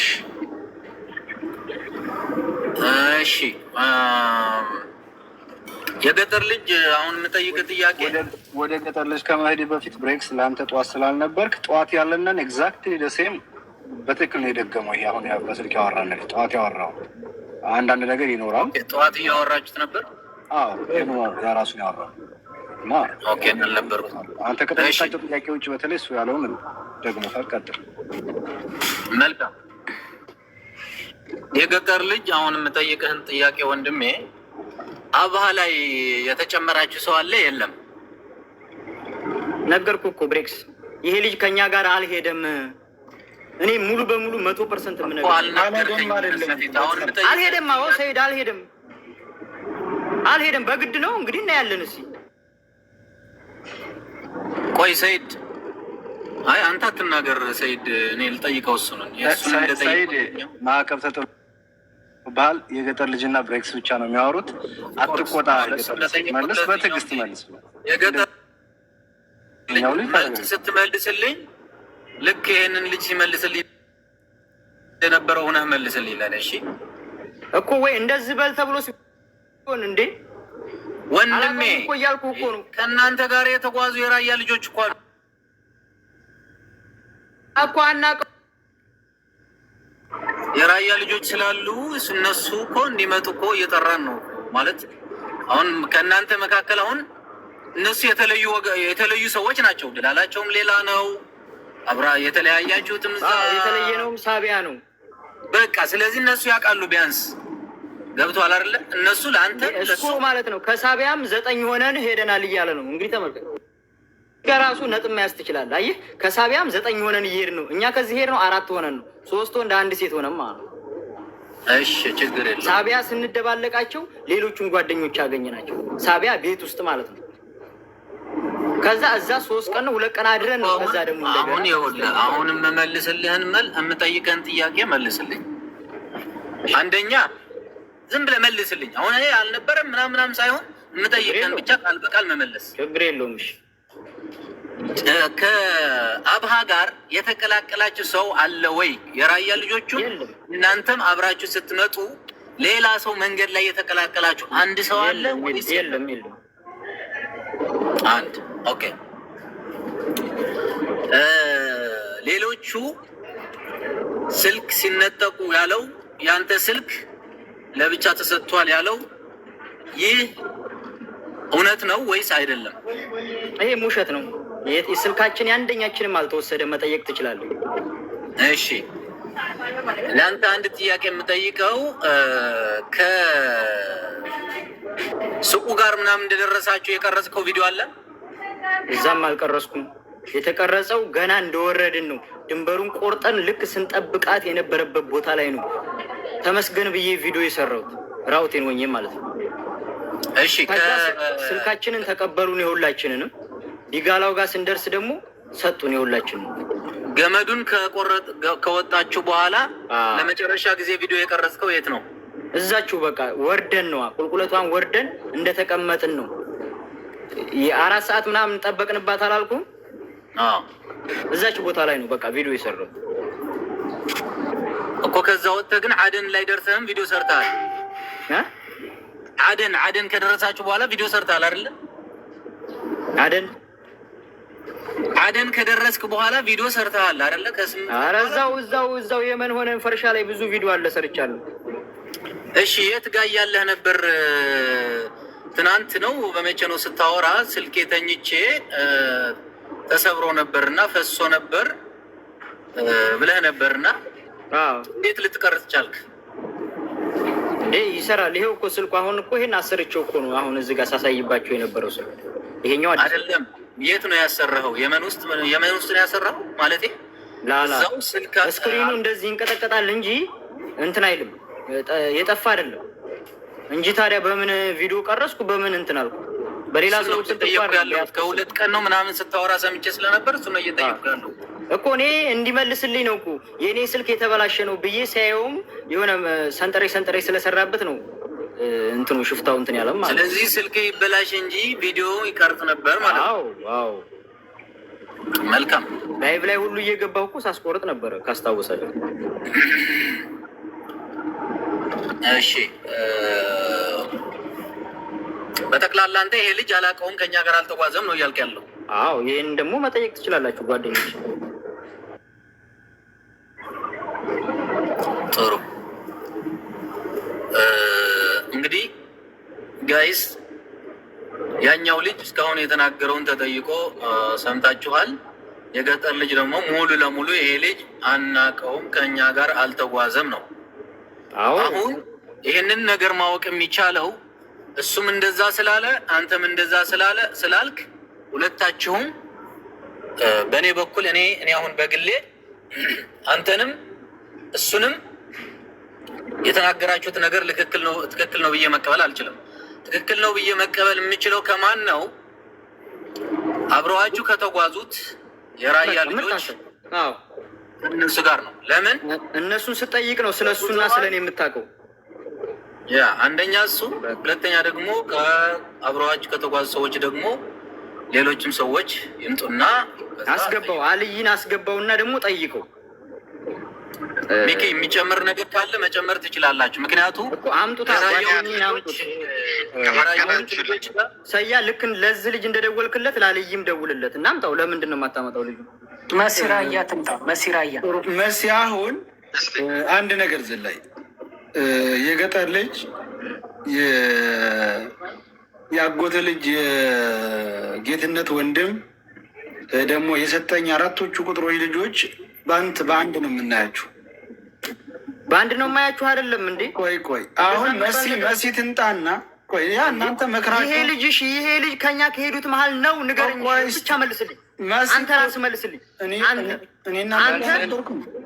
እሺ የገጠር ልጅ አሁን የምጠይቅ ጥያቄ ወደ ገጠር ልጅ ከመሄድ በፊት ብሬክስ ለአንተ ጠዋት ስላልነበርክ ጠዋት ያለንን ኤግዛክትሊ ደሴም በትክክል ነው የደገመው። ይሄ አሁን በስልክ ያወራን ነገር ጠዋት ያወራው አንዳንድ ነገር ይኖራል። ጠዋት እያወራችሁት ነበር? አዎ ራሱን ያወራው እና ኦኬ አልነበሩት። አንተ ከጠየቃቸው ጥያቄ ውጭ በተለይ እሱ ያለውን ደግሞ ቀጥል። መልካም። የገጠር ልጅ አሁን የምጠይቅህን ጥያቄ ወንድሜ፣ አብሃ ላይ የተጨመራችሁ ሰው አለ የለም? ነገርኩህ እኮ ብሬክስ፣ ይሄ ልጅ ከኛ ጋር አልሄደም። እኔ ሙሉ በሙሉ 100% ምነግርህ አልሄደም። አዎ ሰይድ አልሄደም። በግድ ነው እንግዲህ እናያለን። እስኪ ቆይ ሰይድ፣ አይ አንተ አትናገር ሰይድ፣ እኔ ልጠይቀው እሱ ነው። ሰይድ ማዕቀብ ተጥሎብሃል። የገጠር ልጅና ብሬክስ ብቻ ነው የሚያወሩት። አትቆጣ፣ መልስ፣ በትዕግስት መልስ። የገጠር ልጅ ስትመልስልኝ ልክ ይሄንን ልጅ ሲመልስልኝ የነበረው ሆነህ መልስልኝ ለኔ። እሺ እኮ ወይ እንደዚህ በል ተብሎ ሲሆን እንዴ ወንድሜ እኮ እያልኩህ እኮ ነው። ከእናንተ ጋር የተጓዙ የራያ ልጆች እኮ አሉ እኮ አናውቅም። የራያ ልጆች ስላሉ እነሱ እኮ እንዲመጡ እኮ እየጠራን ነው ማለት። አሁን ከእናንተ መካከል አሁን እነሱ የተለዩ ሰዎች ናቸው። ድላላቸውም ሌላ ነው። አብራ የተለያያችሁትም የተለየ ነው። ሳቢያ ነው በቃ። ስለዚህ እነሱ ያውቃሉ። ቢያንስ ገብቶሃል አይደለ? እነሱ ለአንተ እሱ ማለት ነው። ከሳቢያም 9 ሆነን ሄደናል እያለ ነው። እንግዲህ ተመልከት፣ ከራሱ ነጥብ መያዝ ትችላለህ። አየህ፣ ከሳቢያም 9 ሆነን እየሄድ ነው። እኛ ከዚህ ሄድ ነው 4 ሆነን ነው። 3 ወንድ 1 ሴት ሆነን ማለት ነው። እሺ ችግር የለም። ሳቢያ ስንደባለቃቸው ሌሎቹን ጓደኞች ያገኘናቸው ሳቢያ ቤት ውስጥ ማለት ነው። ከዛ እዛ 3 ቀን 2 ቀን አድረን ነው። ከዛ ደግሞ አሁን ይኸውልህ፣ አሁንም የምመልስልህን የምጠይቀን ጥያቄ መልስልኝ። አንደኛ ዝም ብለህ መልስልኝ። አሁን እኔ አልነበረም ምናምን ሳይሆን የምጠይቀን ብቻ ቃል በቃል መመለስ። ችግር የለውም። እሺ ከአብሃ ጋር የተቀላቀላችሁ ሰው አለ ወይ? የራያ ልጆቹ እናንተም አብራችሁ ስትመጡ ሌላ ሰው መንገድ ላይ የተቀላቀላችሁ አንድ ሰው አለ ወይስ የለም? አንድ። ኦኬ። ሌሎቹ ስልክ ሲነጠቁ ያለው ያንተ ስልክ ለብቻ ተሰጥቷል ያለው ይህ እውነት ነው ወይስ አይደለም? ይሄ ውሸት ነው። ስልካችን የአንደኛችንም አልተወሰደም። መጠየቅ ትችላለህ። እሺ፣ ለአንተ አንድ ጥያቄ የምጠይቀው ከሱቁ ጋር ምናምን እንደደረሳችሁ የቀረጽከው ቪዲዮ አለ? እዛም አልቀረጽኩም። የተቀረጸው ገና እንደወረድን ነው። ድንበሩን ቆርጠን ልክ ስንጠብቃት የነበረበት ቦታ ላይ ነው ተመስገን ብዬ ቪዲዮ የሰራሁት ራውቴን ሆኜ ማለት ነው። እሺ፣ ስልካችንን ተቀበሉን የሁላችንንም። ዲጋላው ጋር ስንደርስ ደግሞ ሰጡን የሁላችንን። ገመዱን ከወጣችሁ በኋላ ለመጨረሻ ጊዜ ቪዲዮ የቀረጽከው የት ነው? እዛችሁ በቃ ወርደን ነው ቁልቁለቷን ወርደን እንደተቀመጥን ነው። የ4 ሰዓት ምናምን ጠበቅንባት አላልኩም? እዛችሁ ቦታ ላይ ነው በቃ ቪዲዮ የሰራው እኮ። ከዛ ወጥተህ ግን አደን ላይ ደርሰህም ቪዲዮ ሰርተሃል። አደን ከደረሳችሁ በኋላ ቪዲዮ ሰርተሃል አይደለ? አደን ከደረስክ በኋላ ቪዲዮ ሰርተሃል አይደለ? ኧረ እዛው የመን ሆነን ፈርሻ ላይ ብዙ ቪዲዮ አለ ሰርቻለሁ። እሺ፣ የት ጋር ያለህ ነበር? ትናንት ነው በመቼ ነው ስታወራ ስልኬ ተኝቼ ተሰብሮ ነበርና ፈሶ ነበር ብለህ ነበርና እንዴት ልትቀርጽ ቻልክ? ይሰራል። ይሄው እኮ ስልኩ አሁን እኮ ይሄን አሰርቼው እኮ ነው አሁን እዚህ ጋር ሳሳይባቸው የነበረው ስልክ ይሄኛው አይደለም። የት ነው ያሰራኸው? የመን ውስጥ ነው ያሰራኸው ማለቴ? ላላ ስክሪኑ እንደዚህ ይንቀጠቀጣል እንጂ እንትን አይልም። የጠፋ አይደለም እንጂ ታዲያ በምን ቪዲዮ ቀረስኩ? በምን እንትን አልኩ? በሌላ ሰው ከ2 ቀን ነው ምናምን ስታወራ ሰምቼ ስለነበር እሱ ነው እየጠየኩ ያለው እኮ። እኔ እንዲመልስልኝ ነው እኮ የእኔ ስልክ የተበላሸ ነው ብዬ ሲያየውም የሆነ ሰንጠሬ ስለሰራበት ነው እንትኑ ሽፍታው እንትን ያለም ማለት። ስለዚህ ስልክ ይበላሽ እንጂ ቪዲዮ ይቀርጽ ነበር ማለት ነው። አዎ መልካም። ላይቭ ላይ ሁሉ እየገባሁ እኮ ሳስቆርጥ ነበረ ካስታወሳለሁ። እሺ፣ በጠቅላላ አንተ ይሄ ልጅ አላውቀውም ከኛ ጋር አልተጓዘም ነው እያልክ ያለው? አዎ፣ ይሄን ደግሞ መጠየቅ ትችላላችሁ ጓደኞች። ጥሩ። እንግዲህ ጋይስ ያኛው ልጅ እስካሁን የተናገረውን ተጠይቆ ሰምታችኋል። የገጠር ልጅ ደግሞ ሙሉ ለሙሉ ይሄ ልጅ አናውቀውም ከኛ ጋር አልተጓዘም ነው። አሁን ይህንን ነገር ማወቅ የሚቻለው እሱም እንደዛ ስላለ አንተም እንደዛ ስላልክ ሁለታችሁም በእኔ በኩል እኔ አሁን በግሌ አንተንም እሱንም የተናገራችሁት ነገር ትክክል ነው ብዬ መቀበል አልችልም። ትክክል ነው ብዬ መቀበል የምችለው ከማን ነው? አብረዋችሁ ከተጓዙት የራያ ልጆች እነሱ ጋር ነው። ለምን እነሱን ስጠይቅ ነው ስለ እሱና ስለ እኔ የምታውቀው? ያ አንደኛ እሱ፣ ሁለተኛ ደግሞ ከአብረዋችሁ ከተጓዙ ሰዎች ደግሞ ሌሎችም ሰዎች ይምጡና አስገባው፣ አልይን አስገባውና ደግሞ ጠይቀው። ሚኪ የሚጨምር ነገር ካለ መጨመር ትችላላችሁ። ምክንያቱም አምጡታ ሰያ ልክ ለዚህ ልጅ እንደደወልክለት ላልይም ደውልለት እና አምጣው። ለምንድን ነው የማታመጣው? ልጁ መሲራያ ትምጣ። መሲራያ መሲ አሁን አንድ ነገር ዝላይ የገጠር ልጅ የአጎተ ልጅ የጌትነት ወንድም ደግሞ የሰጠኝ አራቶቹ ቁጥሮች ልጆች በአንድ ነው የምናያችሁ። በአንድ ነው የማያችሁ አይደለም እንዴ? ቆይ አሁን መሲ ትንጣና ቆይ ያ እናንተ መክራችሁ ይሄ ልጅ ከኛ ከሄዱት መሀል ነው ንገረኝ። ብቻ መልስልኝ። አንተ ራስህ መልስልኝ።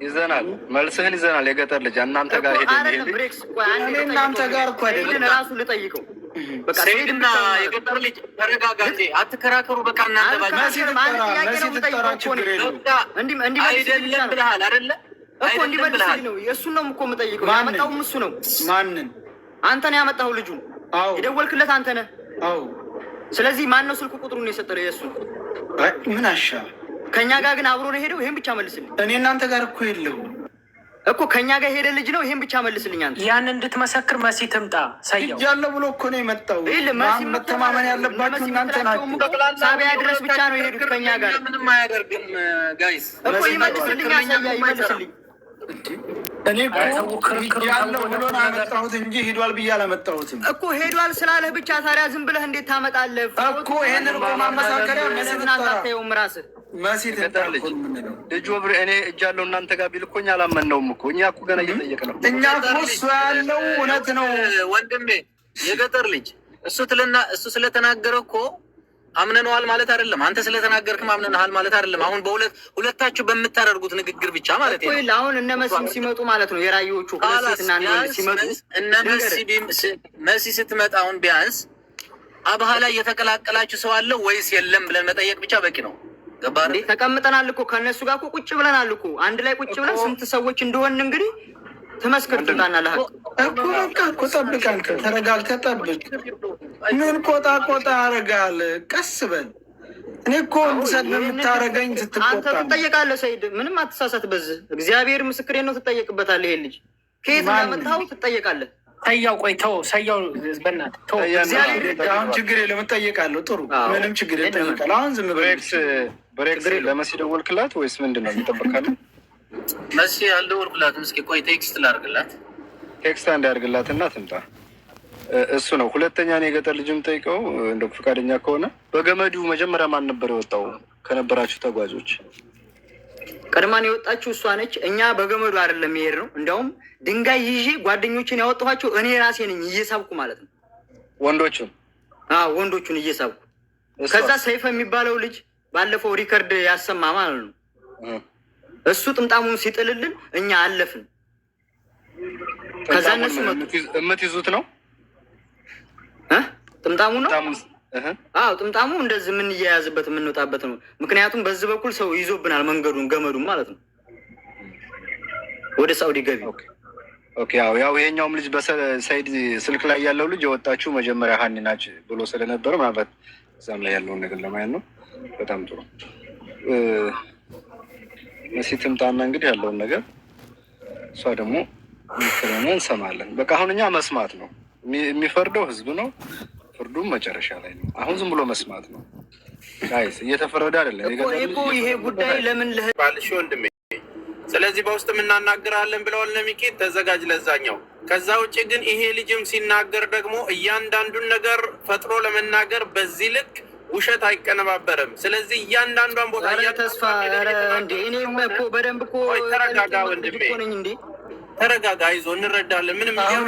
ይዘናል፣ መልስህን ይዘናል። የገጠር ልጅ እናንተ ጋር እናንተ ጋር እኮ አይደለም ራሱ ልጠይቀው። ሴድና የገጠር ልጅ ተረጋጋ፣ አትከራከሩ። በቃ እናንተ አይደለም ብለሃል አይደለ? እኮ እንዲመልስልኝ ነው። የእሱን ነው እኮ የምጠይቀው። ያመጣውም እሱ ነው። ማንን? አንተ ነው ያመጣው ልጁን። የደወልክለት አንተ ነህ። ስለዚህ ማን ነው ስልክ ቁጥሩን የሰጠው? የእሱ ምን አሻ ከእኛ ጋር ግን አብሮ ነው ሄደው። ይሄን ብቻ መልስልኝ። እኔ እናንተ ጋር እኮ የለውም እኮ ከእኛ ጋር ሄደ ልጅ ነው። ይሄን ብቻ መልስልኝ። አንተ ያን እንድትመሰክር መሲ ትምጣ። ሰያው ያለው ብሎ እኮ ነው የመጣው። መተማመን ያለባችሁ እናንተ ናችሁ። ሳቢያ ድረስ ብቻ ነው የሄዱት ከእኛ ጋር። ምንም አያደርግም ጋይስ እኮ ይመልስልኝ። ሳያ ይመልስልኝ። እኔ ያለው ብሎ ነው ያመጣሁት እንጂ ሄዷል ብዬ አላመጣሁትም እኮ። ሄዷል ስላለህ ብቻ ታዲያ ዝም ብለህ እንዴት ታመጣለህ እኮ? ይሄንን እኮ ማመሳከሪያ መስልና ታተየውም ራስህ መሲት ልጅ እኔ እጃለሁ እናንተ ጋር ቢል እኮ እኛ አላመነውም እኮ። እኛ እኮ ገና እየጠየቅ ነው። እኛ እኮ እሱ ያለው እውነት ነው ወንድሜ። የገጠር ልጅ እሱ ስለተናገረ እኮ አምነነዋል ማለት አይደለም። አንተ ስለተናገርክም አምነነሃል ማለት አይደለም። አሁን ሁለታችሁ በምታደርጉት ንግግር ብቻ ማለት ነው። አሁን እነ መሲም ሲመጡ ማለት ነው የራዮቹ ሁለትና ሲመጡ እነ መሲ ስትመጣ አሁን ቢያንስ አብሃ ላይ የተቀላቀላችሁ ሰው አለ ወይስ የለም ብለን መጠየቅ ብቻ በቂ ነው። ገባህ? ተቀምጠናል እኮ ከእነሱ ጋር እኮ ቁጭ ብለናል እኮ አንድ ላይ ቁጭ ብለን ስንት ሰዎች እንደሆን እንግዲህ ተመስክር ትላናለህ እኮ። በቃ እኮ ጠብቅ፣ አንተ ተረጋግተህ ጠብቅ። ምን ቆጣ ያደርጋል? ቀስ በል። እኔ እኮ እንድሰጥ የምታደርገኝ ስትቆጣ አንተ ትጠየቃለህ። ሰይድ ምንም አትሳሳት። በዚህ እግዚአብሔር ምስክሬ ነው። ትጠየቅበታለህ። ይሄ ልጅ ከየት እንዳመጣኸው ትጠየቃለህ። ሰያው ቆይ ተው፣ ሰያው በእናትህ ተው። አሁን ችግር የለም እጠየቃለሁ። ጥሩ ምንም ችግር የለም እጠየቃለሁ። አሁን ዝም ብሬክስ ለመሲ ደወልክላት ወይስ ምንድን ነው የሚጠበቃለን? መሲ አልደወልኩላትም። እስኪ ቆይ ቴክስት ላድርግላት። ቴክስት እንዲያደርግላት እና ትምጣ። እሱ ነው። ሁለተኛ እኔ የገጠር ልጅ የምጠይቀው እንደ ፈቃደኛ ከሆነ በገመዱ መጀመሪያ ማን ነበር የወጣው ከነበራችሁ ተጓዦች? ቀድማን የወጣችሁ እሷ ነች። እኛ በገመዱ አይደለም የሄድ ነው። እንዲያውም ድንጋይ ይዤ ጓደኞችን ያወጣኋቸው እኔ ራሴ ነኝ እየሳብኩ ማለት ነው። ወንዶቹን ወንዶቹን እየሳብኩ። ከዛ ሰይፈ የሚባለው ልጅ ባለፈው ሪከርድ ያሰማ ማለት ነው። እሱ ጥምጣሙን ሲጥልልን እኛ አለፍን። ከዛ እነሱ የምትይዙት ነው ጥምጣሙ ነው። ጥምጣሙ እንደዚህ የምንያያዝበት የምንወጣበት ነው። ምክንያቱም በዚህ በኩል ሰው ይዞብናል መንገዱን ገመዱን ማለት ነው ወደ ሳውዲ ገቢ። ያው ይሄኛውም ልጅ በሰይድ ስልክ ላይ ያለው ልጅ የወጣችሁ መጀመሪያ ሀኒ ናች ብሎ ስለነበረ ምናልባት እዛም ላይ ያለውን ነገር ለማየት ነው። በጣም ጥሩ። መሲ ትምጣና እንግዲህ ያለውን ነገር እሷ ደግሞ ምትለነ እንሰማለን። በቃ አሁን እኛ መስማት ነው የሚፈርደው፣ ህዝብ ነው። ፍርዱም መጨረሻ ላይ ነው። አሁን ዝም ብሎ መስማት ነው። ጋይስ እየተፈረደ አይደለም እኮ ይሄ ጉዳይ ለምን ባልሽ ወንድሜ። ስለዚህ በውስጥ እናናግራለን ብለዋል ነሚኬት፣ ተዘጋጅ ለዛኛው። ከዛ ውጭ ግን ይሄ ልጅም ሲናገር ደግሞ እያንዳንዱን ነገር ፈጥሮ ለመናገር በዚህ ልክ ውሸት አይቀነባበርም። ስለዚህ እያንዳንዷን ቦታ ተስፋ እኔም እኮ በደንብ እኮ ተረጋጋ ወንድሜ፣ ተረጋጋ፣ አይዞ እንረዳለን። ምንም አሁን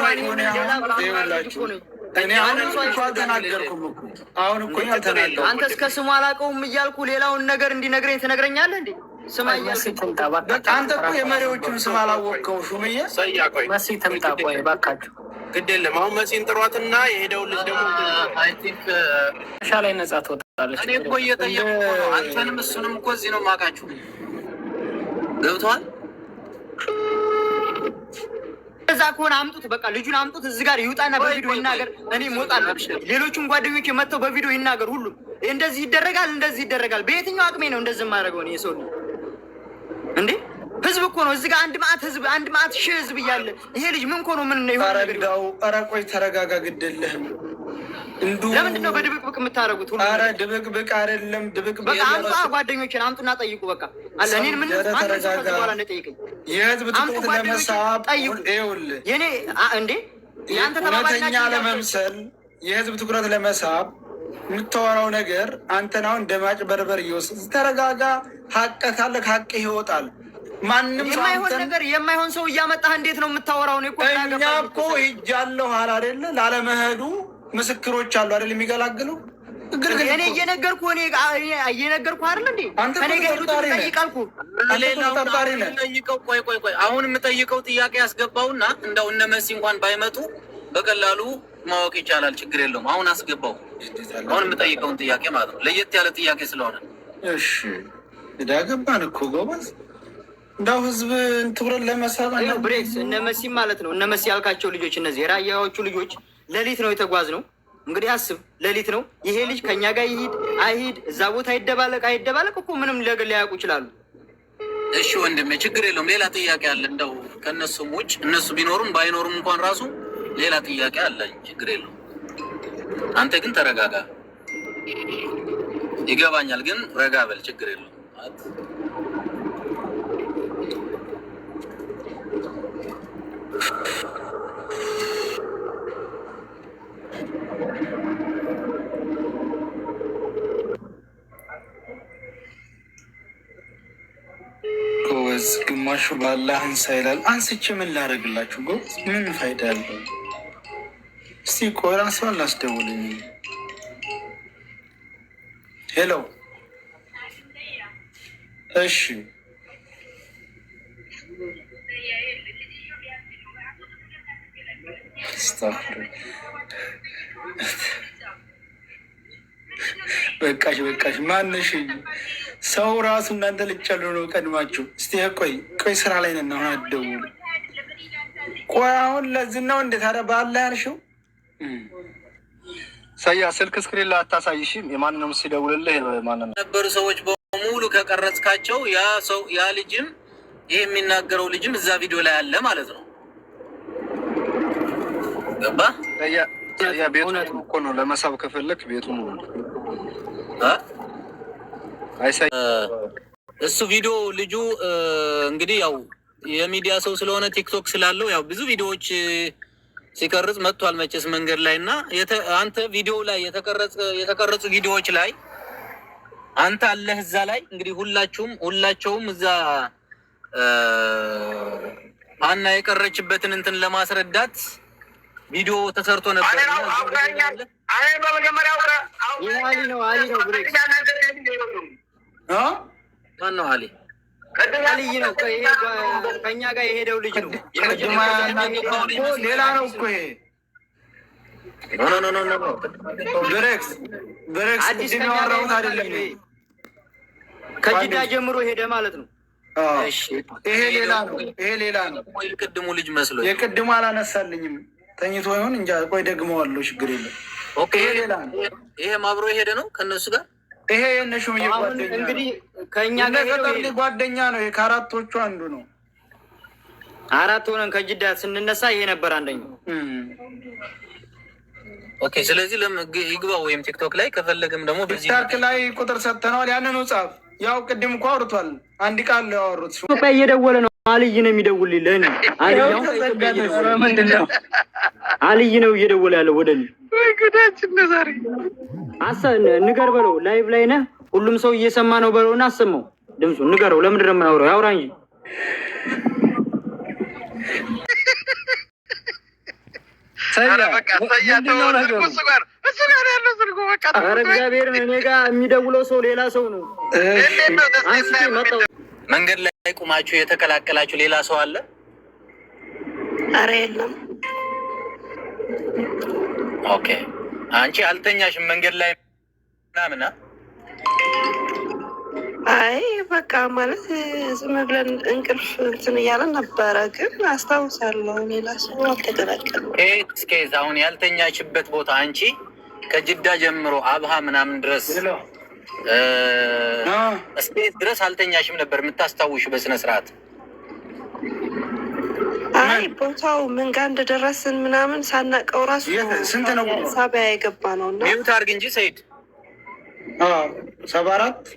እኮ አንተ እስከ ስሙ አላውቀውም እያልኩ ሌላውን ነገር እንዲነግረኝ ትነግረኛለህ እንዴ? ስማ መሲ ትምጣ በቃ አንተ እኮ የመሪዎቹን ስም አላወቅኸው ሹምዬ። ሰያ ቆይ መሲ ትምጣ ቆይ እባካችሁ። ግድ የለም አሁን መሲን ጥሯትና የሄደውን ልጅ ደግሞ አይ ቲንክ ሻ ላይ ነጻ ትወጣለች። እኔ እኮ እየጠየቁ ነው። አንተንም እሱንም እኮ እዚህ ነው የማውቃችሁ። ገብቶሃል? እዛ ከሆነ አምጡት፣ በቃ ልጁን አምጡት፣ እዚህ ጋር ይውጣና በቪዲዮ ይናገር። እኔ እሞጣለሁ። ሌሎቹም ጓደኞቼ መጥተው በቪዲዮ ይናገር። ሁሉም እንደዚህ ይደረጋል፣ እንደዚህ ይደረጋል። በየትኛው አቅሜ ነው እንደዚህ የማደርገው? እኔ ሰው እንዴ ህዝብ እኮ ነው እዚህ ጋር አንድ ማዕት ህዝብ፣ አንድ ማዕት ሺህ ህዝብ እያለ ይሄ ልጅ ምን እኮ ነው? ምን ነው ይሆን ነገር? ኧረ ቆይ ተረጋጋ፣ ግድ የለህም። ለምንድን ነው በድብቅብቅ የምታደርጉት? ኧረ ድብቅብቅ አይደለም፣ ድብቅብቅ በቃ አምጡ፣ ጓደኞቼን አምጡና ጠይቁ። በቃ አለ እኔን ምን ተረጋጋ። የህዝብ ትኩረት ለመሳብ ይኸውልህ፣ የኔ እንዴ ያንተ እውነተኛ ለመምሰል የህዝብ ትኩረት ለመሳብ የምታወራው ነገር አንተን አሁን እንደ ማጭበርበር እየወሰድክ ተረጋጋ። ሀቅ ካለ ሀቅ ይወጣል። ማንም የማይሆን ነገር የማይሆን ሰው እያመጣህ እንዴት ነው የምታወራው? ነው እኛ እኮ ሂጃለሁ አለ አይደለ? ላለመሄዱ ምስክሮች አሉ አይደል? የሚገላግሉ እኔ እየነገርኩህ እየነገርኩህ አይደል እንዴ? ከኔ ጋር ጠይቃልኩ ጠይቀው። ቆይ አሁን የምጠይቀው ጥያቄ ያስገባውና እንደው እነ መሲ እንኳን ባይመጡ በቀላሉ ማወቅ ይቻላል። ችግር የለውም። አሁን አስገባው። አሁን የምጠይቀውን ጥያቄ ማለት ነው። ለየት ያለ ጥያቄ ስለሆነ እሺ። እዳገባን እኮ ጎበዝ። እንዳው ህዝብ ትኩረት ለመሳብ ነው። ብሬክስ እነ መሲ ማለት ነው። እነ መሲ ያልካቸው ልጆች እነዚህ የራያዎቹ ልጆች ሌሊት ነው የተጓዝ ነው። እንግዲህ አስብ፣ ሌሊት ነው። ይሄ ልጅ ከኛ ጋር ይሂድ አይሂድ፣ እዛ ቦታ አይደባለቅ እኮ ምንም ነገር ሊያውቁ ይችላሉ። እሺ ወንድሜ ችግር የለውም። ሌላ ጥያቄ አለ። እንደው ከእነሱም ውጭ እነሱ ቢኖሩም ባይኖሩም እንኳን ራሱ ሌላ ጥያቄ አለኝ። ችግር የለውም። አንተ ግን ተረጋጋ። ይገባኛል፣ ግን ረጋ በል። ችግር የለውም። ጎበዝ፣ ግማሹ በአላህ አንሳ ይላል። አንስቼ ምን ላደርግላችሁ? ጎበዝ፣ ምን ፋይዳ አለው? እስቲ ቆይ ራስዋን ላስደውልኝ። ሄሎ፣ እሺ በቃሽ። ማነሽ? ሰው ራሱ እናንተ ልጨሉ ነው ቀድማችሁ። እስቲ ቆይ ስራ ላይ ነን አሁን አትደውሉ። ቆይ አሁን ለዚህ ነው እንዴት ታዲያ ባላ ያልሽው? ሰያ ስልክ ስክሪን ላይ አታሳይሽም? የማንንም ሲደውልልህ ማንንም ነበሩ ሰዎች በሙሉ ከቀረጽካቸው ያ ልጅም ይሄ የሚናገረው ልጅም እዛ ቪዲዮ ላይ አለ ማለት ነው። ገባ? ሰያ ቤቱን እኮ ነው ለመሳብ ከፈለክ ቤቱን እሱ ቪዲዮ ልጁ እንግዲህ ያው የሚዲያ ሰው ስለሆነ ቲክቶክ ስላለው ያው ብዙ ቪዲዮዎች ሲቀርጽ መጥቷል መቼስ መንገድ ላይ እና አንተ ቪዲዮ ላይ የተቀረጹ ቪዲዮዎች ላይ አንተ አለህ እዛ ላይ እንግዲህ ሁላቸውም እዛ አና የቀረችበትን እንትን ለማስረዳት ቪዲዮ ተሰርቶ ነበር። ማን ነው አሊ? አልይ ነው። ከኛ ጋር የሄደው ልጅ ነው። ሌላ ነው እኮ ይሄ። ብሬክስ አዲስ ያወራሁት አይደለም። ከጅዳ ጀምሮ ሄደ ማለት ነው። ይሄ ሌላ ነው። የቅድሙ ልጅ መስሎኝ የቅድሙ አላነሳልኝም። ተኝቶ ይሆን እንጃ። ቆይ ደግመዋለሁ፣ ችግር የለም። ይሄ ሌላ ነው። ይሄም አብሮ የሄደ ነው ከእነሱ ጋር። ይሄ የእነሹም ጓደኛ እንግዲህ ከእኛ ጋር ጓደኛ ነው። ከአራቶቹ አንዱ ነው። 4 ሆነን ከጅዳ ስንነሳ ይሄ ነበር አንደኛው። ኦኬ። ስለዚህ ይግባው ወይም ቲክቶክ ላይ ከፈለግም ደግሞ ቲክቶክ ላይ ቁጥር ሰጥተነዋል። ያንን ጻፍ። ያው ቅድም እኮ አውርቷል። አንድ ቃል ያወሩት እየደወለ ነው። አልይ ነው የሚደውልልኝ ለእኔ። አልይ ነው እየደወለ ያለው ወደ እኔ። ንገር በለው። ላይቭ ላይ ነህ፣ ሁሉም ሰው እየሰማ ነው በለው እና አሰማው ድምፁን። ንገረው። ለምንድን ነው የማያወራው? ያውራ እንጂ። ኧረ እግዚአብሔርን እኔ ጋር የሚደውለው ሰው ሌላ ሰው ነው። አንስቼ መጣሁ። መንገድ ላይ ቁማችሁ የተቀላቀላችሁ ሌላ ሰው አለ? ኧረ የለም። ኦኬ አንቺ አልተኛሽም መንገድ ላይ ምናምን? አይ በቃ ማለት ዝም ብለን እንቅልፍ እንትን እያለን ነበረ፣ ግን አስታውሳለሁ ሌላ ሰው አልተቀላቀለም። ስኬዝ አሁን ያልተኛችበት ቦታ አንቺ ከጅዳ ጀምሮ አብሃ ምናምን ድረስ ስኬዝ ድረስ አልተኛሽም ነበር የምታስታውሽ በስነ ስርዓት? አይ ቦታው ምን ጋር እንደደረስን ምናምን ሳናቀው ራሱ ስንት ነው ሳቢያ የገባ ነው። እና ሚዩት አርግ እንጂ ሰይድ 74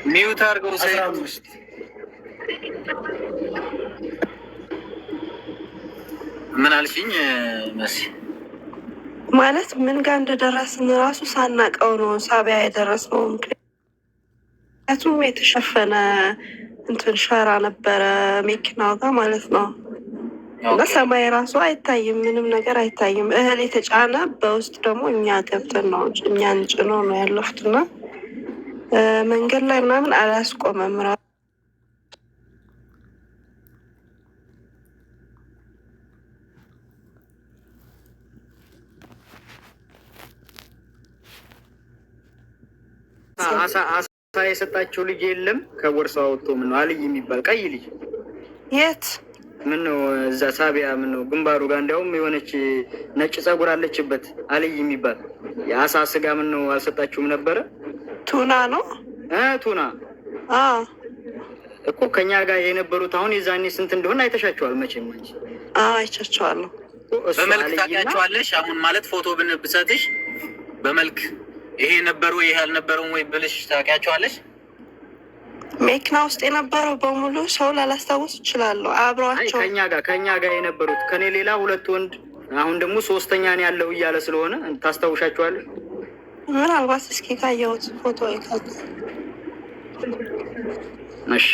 ሚዩት አርገው ሰይድ። 15 ምን አልሽኝ መሲ? ማለት ምን ጋር እንደደረስን ራሱ ሳናቀው ነው ሳቢያ የደረስነው። ምክንያቱም የተሸፈነ እንትን ሸራ ነበረ መኪናው ጋር ማለት ነው። እና ሰማይ ራሱ አይታይም፣ ምንም ነገር አይታይም። እህል የተጫነ በውስጥ ደግሞ እኛ ገብተን ነው እኛን ጭኖ ነው ያለፉት። እና መንገድ ላይ ምናምን አላስቆመም ራሱ። አሳ የሰጣቸው ልጅ የለም ከቦርሳው ወጥቶ ምን ነው አልይ የሚባል ቀይ ልጅ የት ምን ነው እዛ ሳቢያ ምን ነው ግንባሩ ጋር እንዲያውም የሆነች ነጭ ጸጉር አለችበት አልይ የሚባል የአሳ ስጋ ምን ነው አልሰጣችሁም ነበረ? ቱና ነው ቱና እኮ ከኛ ጋር የነበሩት አሁን የዛኔ ስንት እንደሆነ አይተሻቸዋል መቼም አንቺ? አይቻቸዋለሁ። በመልክ ታውቂያቸዋለሽ? አሁን ማለት ፎቶ ብንብሰትሽ በመልክ ይሄ ነበሩ ይሄ አልነበረውም ወይ ብልሽ ታውቂያቸዋለሽ? መኪና ውስጥ የነበረው በሙሉ ሰው ላላስታውስ እችላለሁ። አብረዋቸው ከኛ ጋር የነበሩት ከኔ ሌላ 2 ወንድ፣ አሁን ደግሞ 3ኛ ነው ያለው እያለ ስለሆነ ታስታውሻቸዋለሽ? ምናልባት እስኪ ካየሁት ፎቶ ይካል። እሺ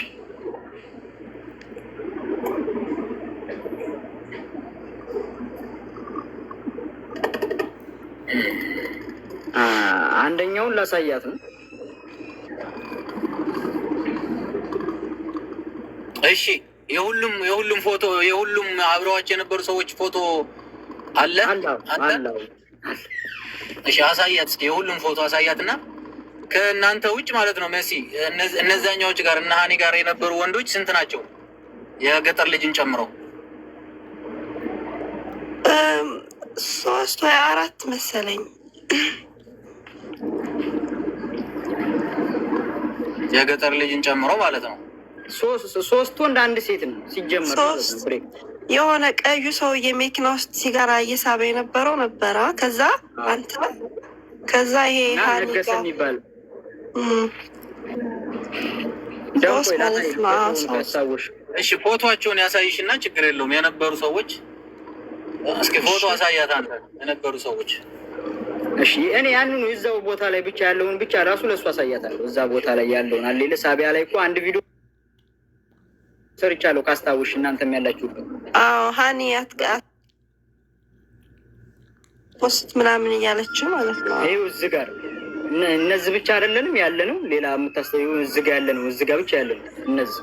አንደኛውን ላሳያት ነው። እሺ የሁሉም ፎቶ የሁሉም አብረዋቸው የነበሩ ሰዎች ፎቶ አለ? እሺ አሳያት እስኪ የሁሉም ፎቶ አሳያትና ከእናንተ ውጭ ማለት ነው መሲ፣ እነዛኛዎች ጋር እና ሀኒ ጋር የነበሩ ወንዶች ስንት ናቸው? የገጠር ልጅን ጨምሮ 3 ወይ 4 መሰለኝ። የገጠር ልጅን ጨምሮ ማለት ነው። 3 ወንድ 1 ሴት ነው ሲጀመር። የሆነ ቀዩ ሰውዬ መኪና ውስጥ ሲጋራ እየሳበ የነበረው ነበረ። ከዛ አንተ ከዛ ይሄ ነገሰ የሚባል እሺ ፎቶቸውን ያሳይሽና ችግር የለውም። የነበሩ ሰዎች እስኪ ፎቶ አሳያት አንተ የነበሩ ሰዎች። እሺ እኔ ያንኑ እዛው ቦታ ላይ ብቻ ያለውን ብቻ ራሱ ለሱ አሳያታለሁ። እዛ ቦታ ላይ ያለውን አለ ሳቢያ ላይ እኮ አንድ ቪዲዮ ሰርቻለሁ ካስታውሽ እናንተም ያላችሁበት። ሀኒ አትጋት ፖስት ምናምን እያለችው ማለት ነው። ይኸው እዚህ ጋር እነዚህ ብቻ አይደለንም ያለ ነው። ሌላ የምታስተውዩ እዚህ ጋር ያለ ነው። እዚህ ጋር ብቻ ያለ ነው። እነዚህ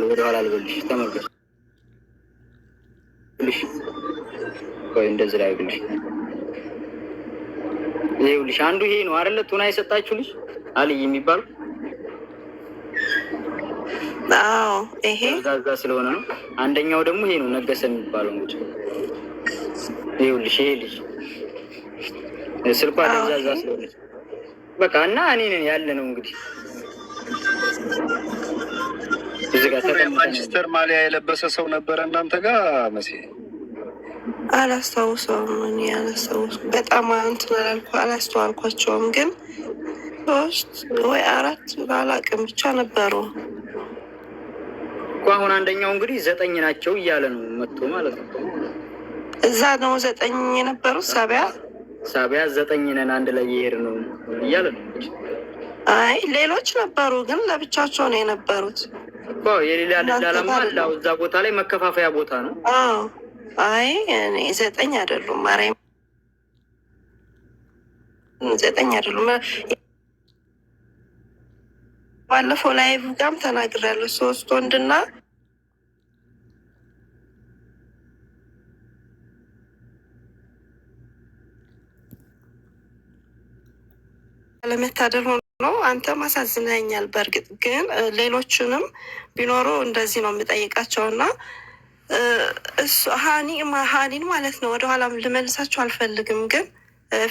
ወደ ኋላ ልበልሽ ተመልከች። ቆይ እንደዚህ ላይ ብልሽ ይኸውልሽ አንዱ ይሄ ነው አይደለ? ቱና የሰጣችሁ ልጅ አልይ የሚባል ይሄ ዛዛ ስለሆነ ነው። አንደኛው ደግሞ ይሄ ነው ነገሰ የሚባለው እንግዲህ ይኸውልሽ ይሄ ልጅ ስልኳ ዛዛ ስለሆነ በቃ እና እኔ ነን ያለ ነው እንግዲህ እዚህ ጋር ማንቸስተር ማሊያ የለበሰ ሰው ነበረ እናንተ ጋር መሲ? አላስታውሰውም። እኔ አላስታውስም። በጣም እንትን አላስተዋልኳቸውም፣ ግን 3 ወይ 4 አላውቅም ብቻ ነበሩ እኮ። አሁን አንደኛው እንግዲህ 9 ናቸው እያለ ነው መጥቶ ማለት ነው። እዛ ነው 9 የነበሩት። ሳቢያ 9 ነን አንድ ላይ የሄድ ነው እያለ ነው። አይ ሌሎች ነበሩ፣ ግን ለብቻቸው ነው የነበሩት እኮ። የሌላ ልዳለማ አላው እዛ ቦታ ላይ መከፋፈያ ቦታ ነው። አይ እኔ 9 አይደሉም። ማርያም 9 አይደሉም። ባለፈው ላይቭ ጋም ተናግሬያለሁ። 3 ወንድና ለመታደል ሆኖ አንተ ማሳዝነኛል። በእርግጥ ግን ሌሎችንም ቢኖሩ እንደዚህ ነው የምጠይቃቸውና እሱ ሀኒን ማለት ነው ወደኋላ ልመልሳቸው አልፈልግም ግን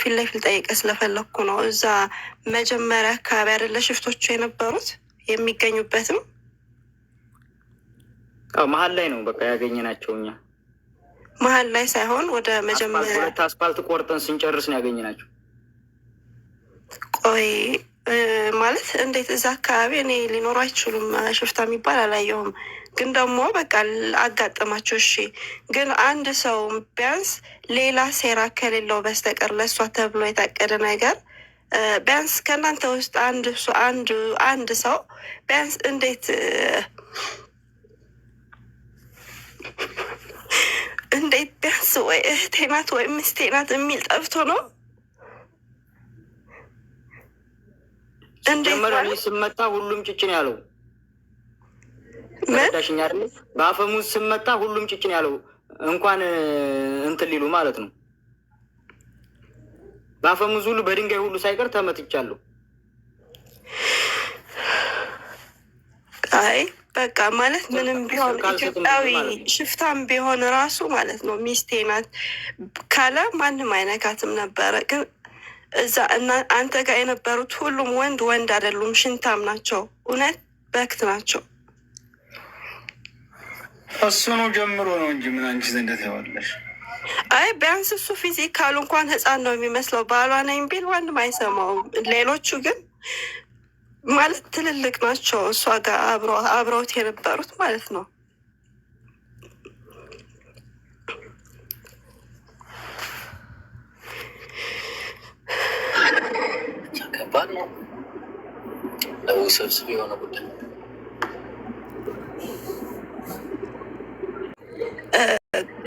ፊት ለፊት ጠይቀ ስለፈለግኩ ነው። እዛ መጀመሪያ አካባቢ አይደለ ሽፍቶቹ የነበሩት የሚገኙበትም መሀል ላይ ነው በቃ ያገኘናቸው። እኛ መሀል ላይ ሳይሆን ወደ መጀመሪያ አስፓልት ቆርጠን ስንጨርስ ነው ያገኘናቸው። ቆይ ማለት እንዴት እዛ አካባቢ እኔ ሊኖሩ አይችሉም። ሽፍታ የሚባል አላየሁም። ግን ደግሞ በቃ አጋጠማቸው። እሺ ግን አንድ ሰው ቢያንስ ሌላ ሴራ ከሌለው በስተቀር ለእሷ ተብሎ የታቀደ ነገር ቢያንስ ከእናንተ ውስጥ አንድ ሰው ቢያንስ እንዴት ቢያንስ ወይ እህቴ ናት ወይ ሚስቴ ናት የሚል ጠፍቶ ነው። ጀመሪያ ስመጣ ሁሉም ጭጭን ያለው መዳሽኛ አይደል? በአፈሙዝ ስመጣ ሁሉም ጭጭን ያለው እንኳን እንትን ሊሉ ማለት ነው። በአፈሙዝ ሁሉ በድንጋይ ሁሉ ሳይቀር ተመትቻለሁ። አይ በቃ ማለት ምንም ቢሆን ኢትዮጵያዊ ሽፍታም ቢሆን ራሱ ማለት ነው ሚስቴ ናት ካለ ማንም አይነካትም ነበረ። ግን እዛ አንተ ጋር የነበሩት ሁሉም ወንድ አይደሉም፣ ሽንታም ናቸው። እውነት በክት ናቸው። እሱኑ ጀምሮ ነው እንጂ ምን አንቺ ዘንድ ታያለሽ? አይ ቢያንስ እሱ ፊዚካሉ እንኳን ህፃን ነው የሚመስለው። ባሏ ነኝ ቢል ማንም አይሰማውም። ሌሎቹ ግን ማለት ትልልቅ ናቸው። እሷ ጋር አብረውት የነበሩት ማለት ነው። ከባድ ነው። ለውስብስብ የሆነ ጉዳይ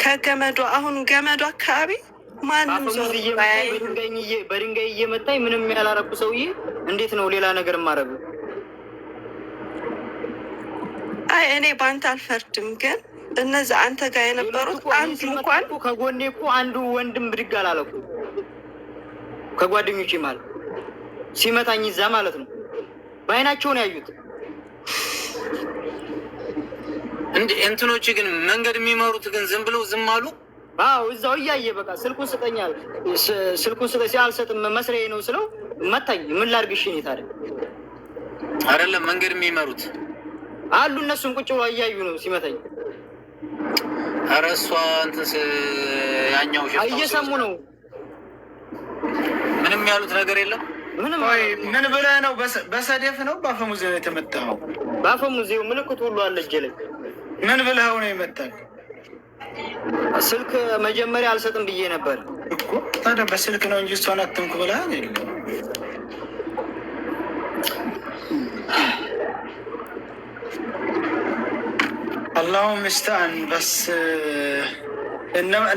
ከገመዱ አሁን ገመዱ አካባቢ ማንም ዞር በድንጋይ እየመታኝ ምንም ያላረኩ ሰውዬ እንዴት ነው ሌላ ነገር ማረግ? አይ እኔ በአንተ አልፈርድም፣ ግን እነዚህ አንተ ጋር የነበሩት አንዱ እንኳን ከጎኔ እኮ አንዱ ወንድም ብድግ አላለኩ ከጓደኞቼ ማለት ሲመታኝ ይዛ ማለት ነው። በአይናቸው ነው ያዩት። እንዴ እንትኖች ግን መንገድ የሚመሩት ግን ዝም ብለው ዝም አሉ። አዎ እዛው እያየ በቃ ስልኩን ስጠኛል። ስልኩን ስጠኝ አልሰጥም መስሪያ ነው ስለው መታኝ። ምን ላድርግሽ? እኔ ታዲያ አይደለም መንገድ የሚመሩት አሉ። እነሱም ቁጭ ብለው እያዩ ነው ሲመታኝ። ኧረ እሷ እንትንስ ያኛው እየሰሙ ነው። ምንም ያሉት ነገር የለም። ምንም ምን ብለህ ነው? በሰደፍ ነው በአፈሙዝ ነው የተመታኸው? በአፈሙዝ ምልክት ሁሉ አለ እጄ ላይ። ምን ብለኸው ነው የመታህ? ስልክ መጀመሪያ አልሰጥም ብዬ ነበር እኮ። ታዲያ በስልክ ነው እንጂ እሷን አትንኩ ብለህ የለም። አላሁ ምስተዓን። በስ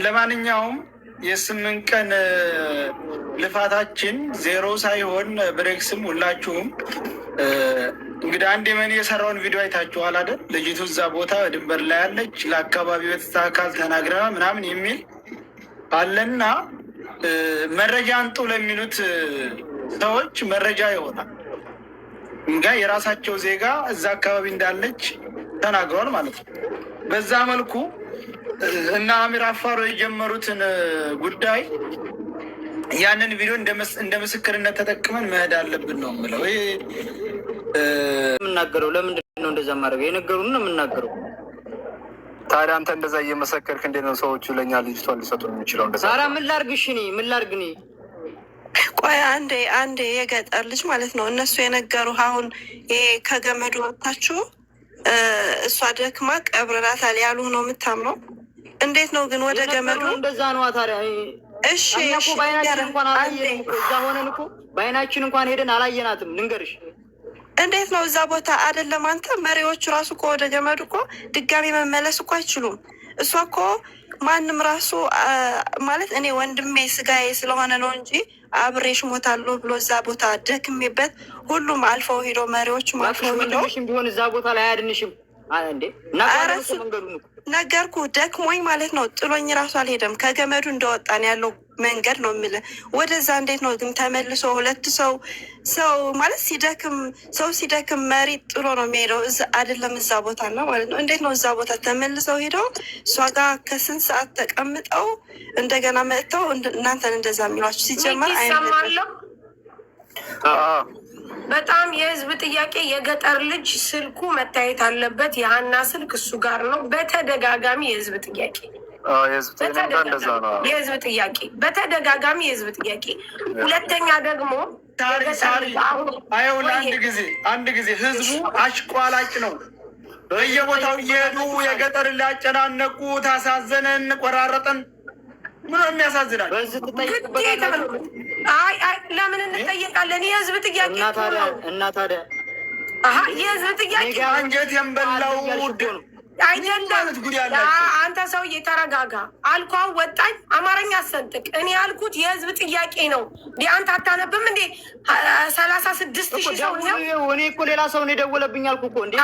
ለማንኛውም የ8 ቀን ልፋታችን ዜሮ ሳይሆን ብሬክስም ሁላችሁም እንግዲህ አንድ የመን የሰራውን ቪዲዮ አይታችኋል አይደል? ልጅቱ እዛ ቦታ ድንበር ላይ ያለች ለአካባቢ በተታ አካል ተናግራ ምናምን የሚል አለና መረጃ አንጡ ለሚሉት ሰዎች መረጃ ይሆናል። እንጋ የራሳቸው ዜጋ እዛ አካባቢ እንዳለች ተናግሯል ማለት ነው። በዛ መልኩ እና አሚር አፋሮ የጀመሩትን ጉዳይ ያንን ቪዲዮ እንደ ምስክርነት ተጠቅመን መሄድ አለብን ነው የምለው። የምናገረው ለምንድን ነው እንደዛ ማድረግ? የነገሩን ነው የምናገረው። ታዲያ አንተ እንደዛ እየመሰከርክ እንዴት ነው ሰዎቹ ለእኛ ልጅቷን ሊሰጡ የሚችለው? እንደዛ ኧረ ምን ላድርግሽ? እኔ ምን ላድርግ? እኔ ቆይ አንዴ የገጠር ልጅ ማለት ነው እነሱ የነገሩ አሁን ይሄ ከገመዱ ወጥታችሁ እሷ ደክማ ቀብረናታል ያሉ ነው የምታምነው? እንዴት ነው ግን ወደ ገመዱ? እንደዛ ነው ታዲያ። እሺ በአይናችን እንኳን አላየንም እኮ እዛ ሆነን እኮ በአይናችን እንኳን ሄደን አላየናትም። ልንገርሽ እንዴት ነው እዛ ቦታ አይደለም አንተ መሪዎቹ ራሱ እኮ ወደ ገመዱ እኮ ድጋሚ መመለስ እኮ አይችሉም። እሷ እኮ ማንም ራሱ ማለት እኔ ወንድሜ ስጋዬ ስለሆነ ነው እንጂ አብሬሽ ሞታለሁ ብሎ እዛ ቦታ ደክሜበት ሁሉም አልፈው ሄዶ መሪዎችም አልፈው ሄዶ ቢሆን እዛ ቦታ ላይ አያድንሽም እንዴ? ነገርኩ ደክሞኝ ማለት ነው። ጥሎኝ ራሱ አልሄደም። ከገመዱ እንደወጣን ያለው መንገድ ነው የምልህ። ወደዛ እንዴት ነው ግን ተመልሶ ሁለት ሰው ማለት ሲደክም መሪ ጥሎ ነው የሚሄደው። እዛ አይደለም እዛ ቦታ ነው ማለት ነው። እንዴት ነው እዛ ቦታ ተመልሰው ሄደው እሷ ጋር ከስንት ሰዓት ተቀምጠው እንደገና መጥተው እናንተን እንደዛ የሚሏችሁ ሲጀመር አይሰማለሁ። በጣም የህዝብ ጥያቄ የገጠር ልጅ ስልኩ መታየት አለበት። የሀና ስልክ እሱ ጋር ነው። በተደጋጋሚ የህዝብ ጥያቄ በተደጋጋሚ የህዝብ ጥያቄ። ሁለተኛ ደግሞ አንድ ጊዜ ህዝቡ አሽቋላጭ ነው። በየቦታው እየሄዱ የገጠር ሊያጨናነቁ ታሳዘነን፣ ቆራረጠን። ምን የሚያሳዝናል? ለምን እንጠየቃለን? የህዝብ ጥያቄ እና ታዲያ የህዝብ ጥያቄ አንጀት የንበላው አይደለም። አንተ ሰውዬ ተረጋጋ አልኳ። ወጣኝ አማርኛ አሰንጥቅ። እኔ ያልኩት የህዝብ ጥያቄ ነው። አንተ አታነብም እንዴ? 36,000 ሰው ነው። እኔ እኮ ሌላ ሰው ነው የደወለብኝ አልኩ እኮ እንዴ።